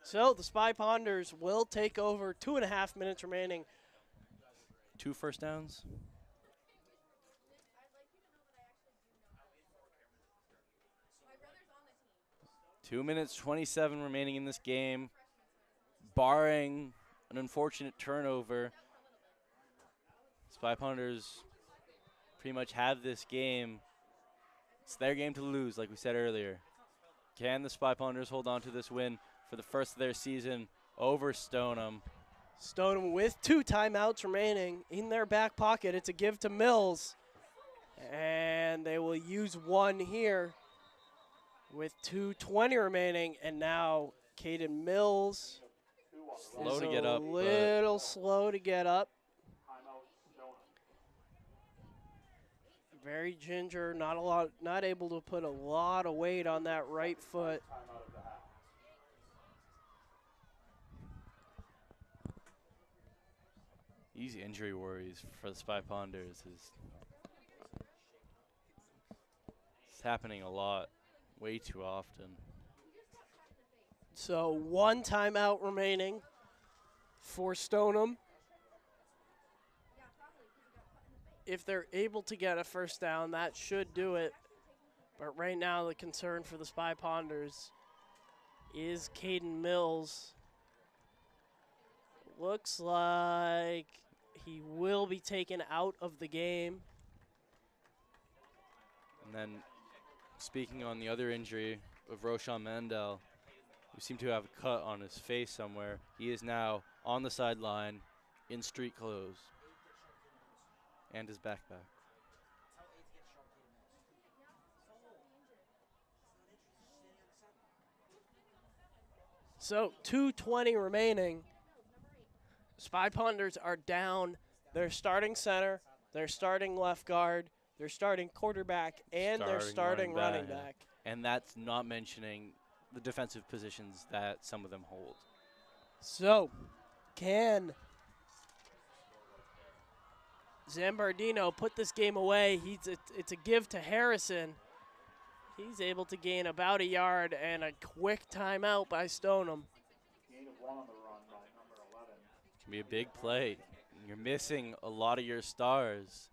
So the Spy Ponders will take over. 2.5 minutes remaining. 2 first downs. Two minutes, 27 remaining in this game. Barring an unfortunate turnover, Spy Ponders pretty much have this game. It's their game to lose, like we said earlier. Can the Spy Ponders hold on to this win for the first of their season over Stoneham? Stoneham with 2 timeouts remaining in their back pocket. It's a give to Mills. And they will use one here with 2:20 remaining. And now Caden Mills Slow is to get a up. but little slow to get up. Very ginger, not able to put a lot of weight on that right foot. These injury worries for the Spy Ponders is it's happening a lot, way too often. So 1 timeout remaining for Stoneham. If they're able to get a first down, that should do it. But right now, the concern for the Spy Ponders is Caden Mills. Looks like he will be taken out of the game. And then, speaking on the other injury of Roshan Mandel, who seemed to have a cut on his face somewhere, he is now on the sideline in street clothes and his backpack. So 2:20 remaining. Spy Ponders are down their starting center, their starting left guard, their starting quarterback, and their starting running back. And that's not mentioning the defensive positions that some of them hold. So, can Zambardino put this game away? It's a give to Harrison. He's able to gain about a yard and a quick timeout by Stoneham. Gain of 1 on the run by number 11. It can be a big play. You're missing a lot of your stars.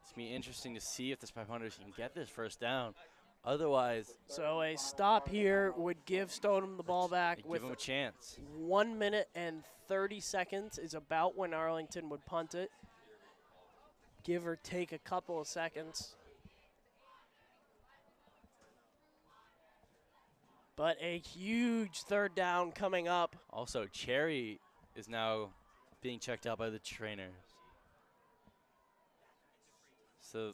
It's going to be interesting to see if the Spy Ponders can get this first down. Otherwise, So a stop here would give Stoneham the ball back give with them a chance. 1 minute and 30 seconds is about when Arlington would punt it. Give or take a couple of seconds. But a huge third down coming up. Also, Cherry is now being checked out by the trainers. So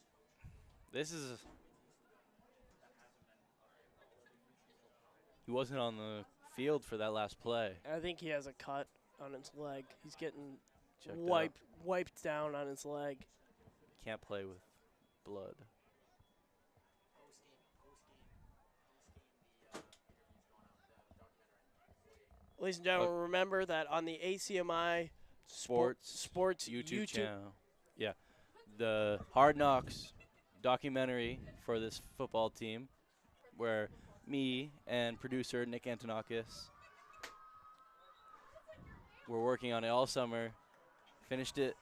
this is... He wasn't on the field for that last play. I think he has a cut on his leg. He's getting Checked out. wiped down on his leg. Can't play with blood. Ladies and gentlemen, remember that on the ACMi Sports YouTube channel. Yeah. The Hard Knocks documentary for this football team, where me and producer Nick Antonakis were working on it all summer. Finished it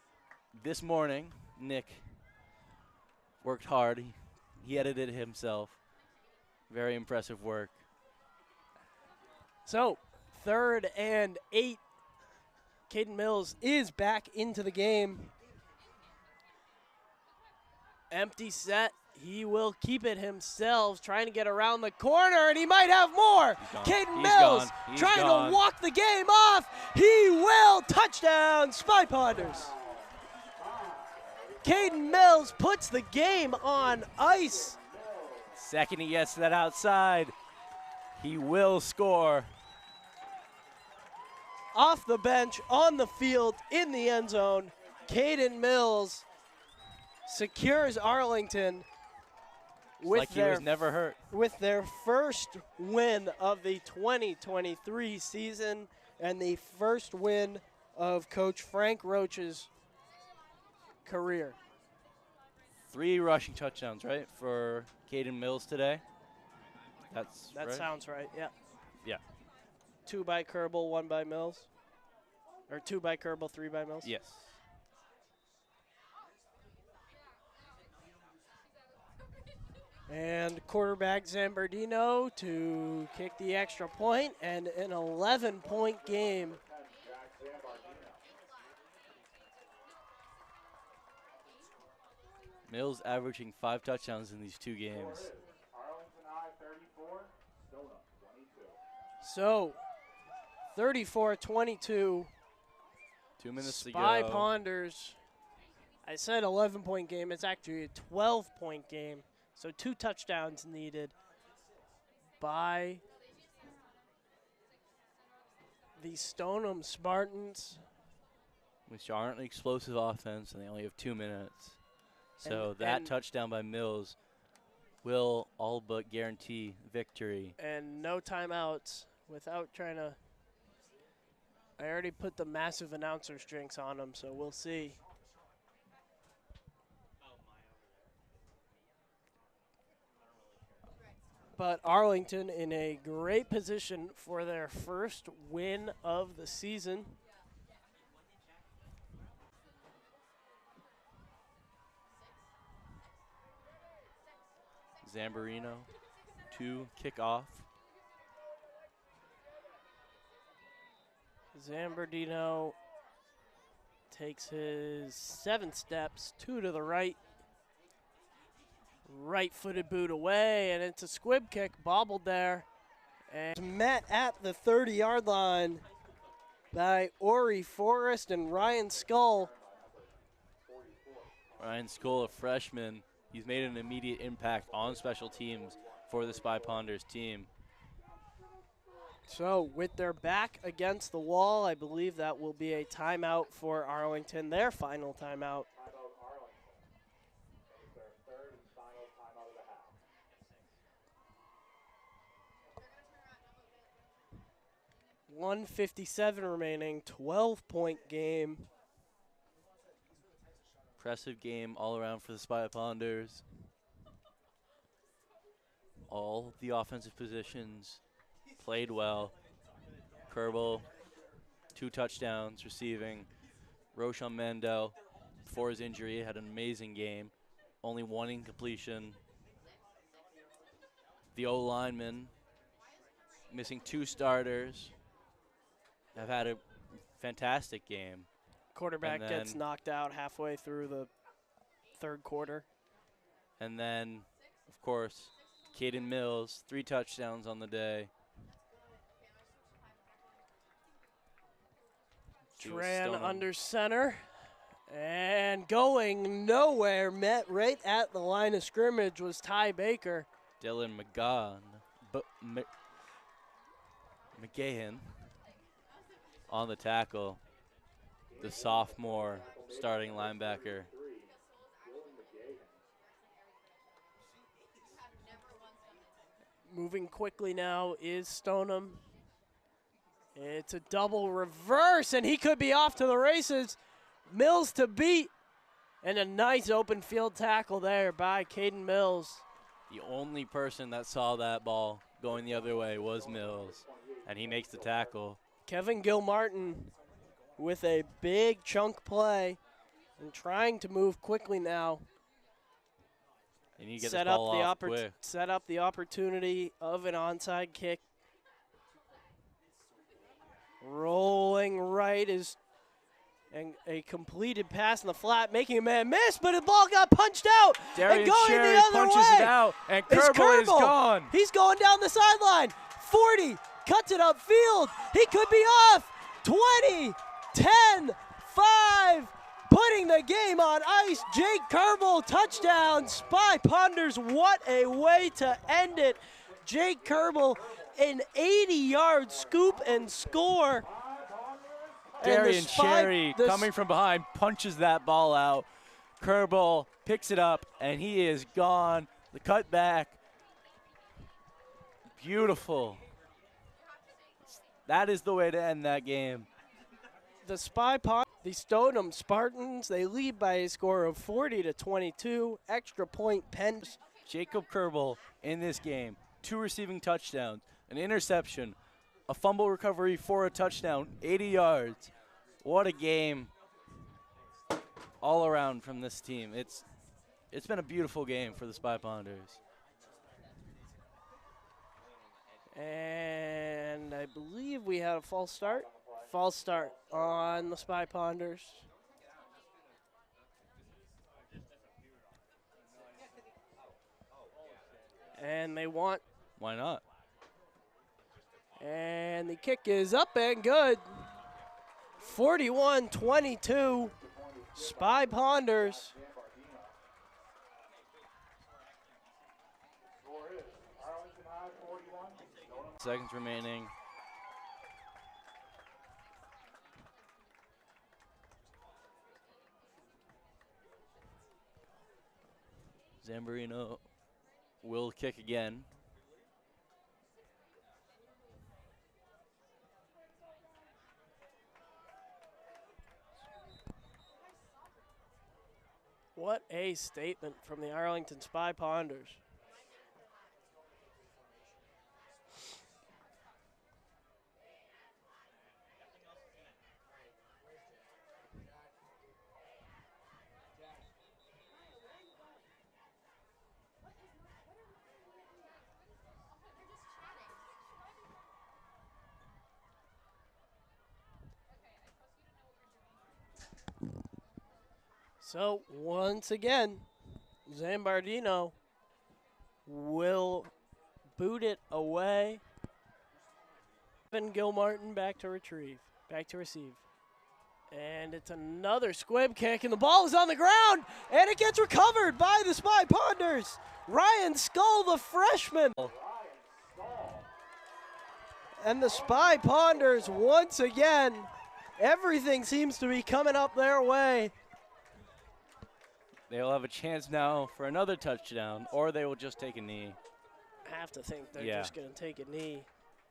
this morning. Nick worked hard. He edited it himself. Very impressive work. So, 3rd and 8. Caden Mills is back into the game. Empty set. He will keep it himself, trying to get around the corner, and he might have more. Caden Mills trying to walk the game off. He will. Touchdown, Spy Ponders. Caden Mills puts the game on ice. Second he gets to that outside, he will score. Off the bench, on the field, in the end zone, Caden Mills secures Arlington with like he was never hurt. with their first win of the 2023 season and the first win of Coach Frank Roach's career. 3 rushing touchdowns, right, for Caden Mills today? That right? Sounds right, yeah. Yeah. 2 by Kerbal, 1 by Mills. Or 2 by Kerbal, 3 by Mills? Yes. And quarterback Zambardino to kick the extra point, and an 11-point game. Mills averaging 5 touchdowns in these 2 games. Arlington High 34, Stoneham 22. So, 34-22. 2 minutes to go. Spy Ponders. I said 11-point game. It's actually a 12-point game. So 2 touchdowns needed by the Stoneham Spartans. Which aren't an explosive offense, and they only have 2 minutes. So And that touchdown by Mills will all but guarantee victory. And no timeouts without trying to I already put the massive announcer's drinks on them, so we'll see. But Arlington in a great position for their first win of the season. Zamborino to kick off. Zambardino takes his 7 steps, 2 to the right. Right-footed boot away, and it's a squib kick, bobbled there. And met at the 30-yard line by Ori Forrest and Ryan Skull. Ryan Skull, a freshman. He's made an immediate impact on special teams for the Spy Ponders team. So with their back against the wall, I believe that will be a timeout for Arlington, their final timeout. Timeout Arlington. It's their third and final timeout of the half. 1:57 remaining, 12-point game. Impressive game all around for the Spy Ponders. All the offensive positions played well. Kerbal, 2 touchdowns receiving. Roshan Mandel, before his injury, had an amazing game. Only 1 incompletion. The O-linemen, missing 2 starters, have had a fantastic game. Quarterback And gets then- knocked out halfway through the 3rd quarter. And then, of course, Caden Mills, 3 touchdowns on the day. It was Tran Stoneham. under center and going nowhere, met right at the line of scrimmage was Ty Baker. Dylan McGahan on the tackle. The sophomore starting linebacker. Moving quickly now is Stoneham. It's a double reverse, and he could be off to the races. Mills to beat, and a nice open field tackle there by Caden Mills. The only person that saw that ball going the other way was Mills, and he makes the tackle. Kevin Gilmartin with a big chunk play and trying to move quickly now. And you get Set this up ball the off quick. set up the opportunity of an onside kick. Rolling right is and a completed pass in the flat, making a man miss, but the ball got punched out. Darian and going Cherry the other punches way it out, and is Kerbal is Kerbal. gone. He's going down the sideline. 40, cuts it upfield. He could be off. 20, 10, 5, putting the game on ice. Jake Kerbal, touchdown. Spy Ponders, what a way to end it. Jake Kerbal, an 80-yard scoop and score. And the Darian Spy- Cherry the coming from behind punches that ball out. Kerbal picks it up, and he is gone. The cutback. Beautiful. That is the way to end that game. the the Stoneham Spartans, they lead by a score of 40-22. Extra point pen. Jacob Kerbal in this game, 2 receiving touchdowns, an interception, a fumble recovery for a touchdown, 80 yards. What a game all around from this team. It's been a beautiful game for the Spy Ponders. And I believe we had a false start. False start on the Spy Ponders. And they want, Why not? and the kick is up and good. 41-22, Spy Ponders. Score is Arlington High 41, Stoneham Seconds remaining. Zamborino will kick again. What a statement from the Arlington Spy Ponders. So once again, Zambardino will boot it away. And Gilmartin back to receive. And it's another squib kick, and the ball is on the ground, and it gets recovered by the Spy Ponders. Ryan Skull, the freshman. And the Spy Ponders, once again, everything seems to be coming up their way. They'll have a chance now for another touchdown, or they will just take a knee. I have to think they're just going to take a knee.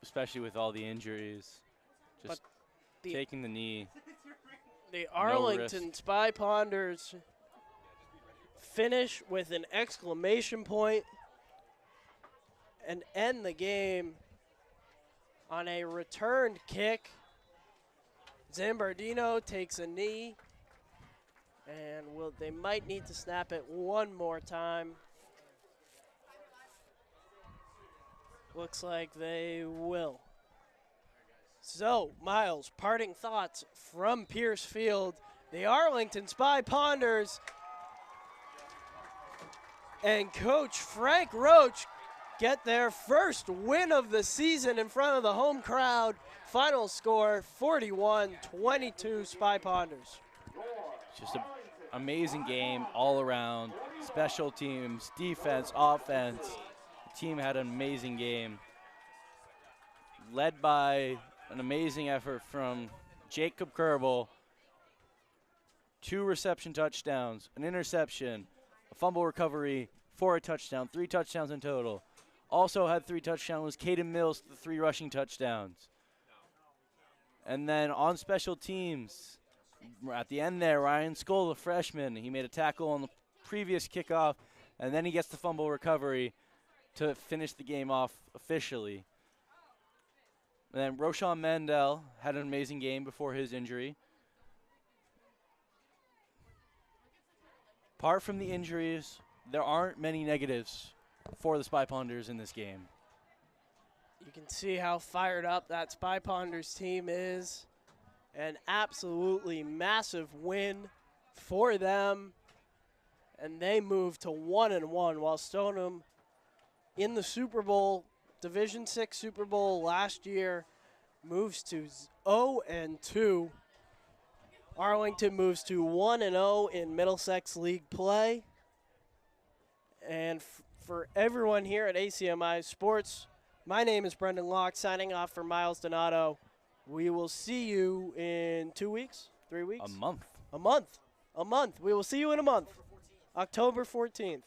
Especially with all the injuries. Just taking the knee. The Arlington Spy Ponders finish with an exclamation point and end the game on a returned kick. Zambardino takes a knee. And they might need to snap it one more time. Looks like they will. So, Miles, parting thoughts from Pierce Field. The Arlington Spy Ponders and Coach Frank Roach get their first win of the season in front of the home crowd. Final score, 41-22 Spy Ponders. Just an amazing game all around. Special teams, defense, offense. The team had an amazing game. Led by an amazing effort from Jacob Kerbel. 2 reception touchdowns, an interception, a fumble recovery for a touchdown, 3 touchdowns in total. Also had 3 touchdowns was Caden Mills, the 3 rushing touchdowns. And then on special teams, at the end there, Ryan Skull, the freshman, he made a tackle on the previous kickoff, and then he gets the fumble recovery to finish the game off officially. And then Roshan Mandel had an amazing game before his injury. Apart from the injuries, there aren't many negatives for the Spy Ponders in this game. You can see how fired up that Spy Ponders team is. An absolutely massive win for them. And they move to 1-1 while Stoneham in the Super Bowl, Division VI Super Bowl last year, moves to 0-2. Arlington moves to 1-0 in Middlesex League play. And for everyone here at ACMi Sports, my name is Brendan Locke, signing off for Miles Donato. We will see you in 2 weeks, 3 weeks? A month. A month. We will see you in a month. October 14th.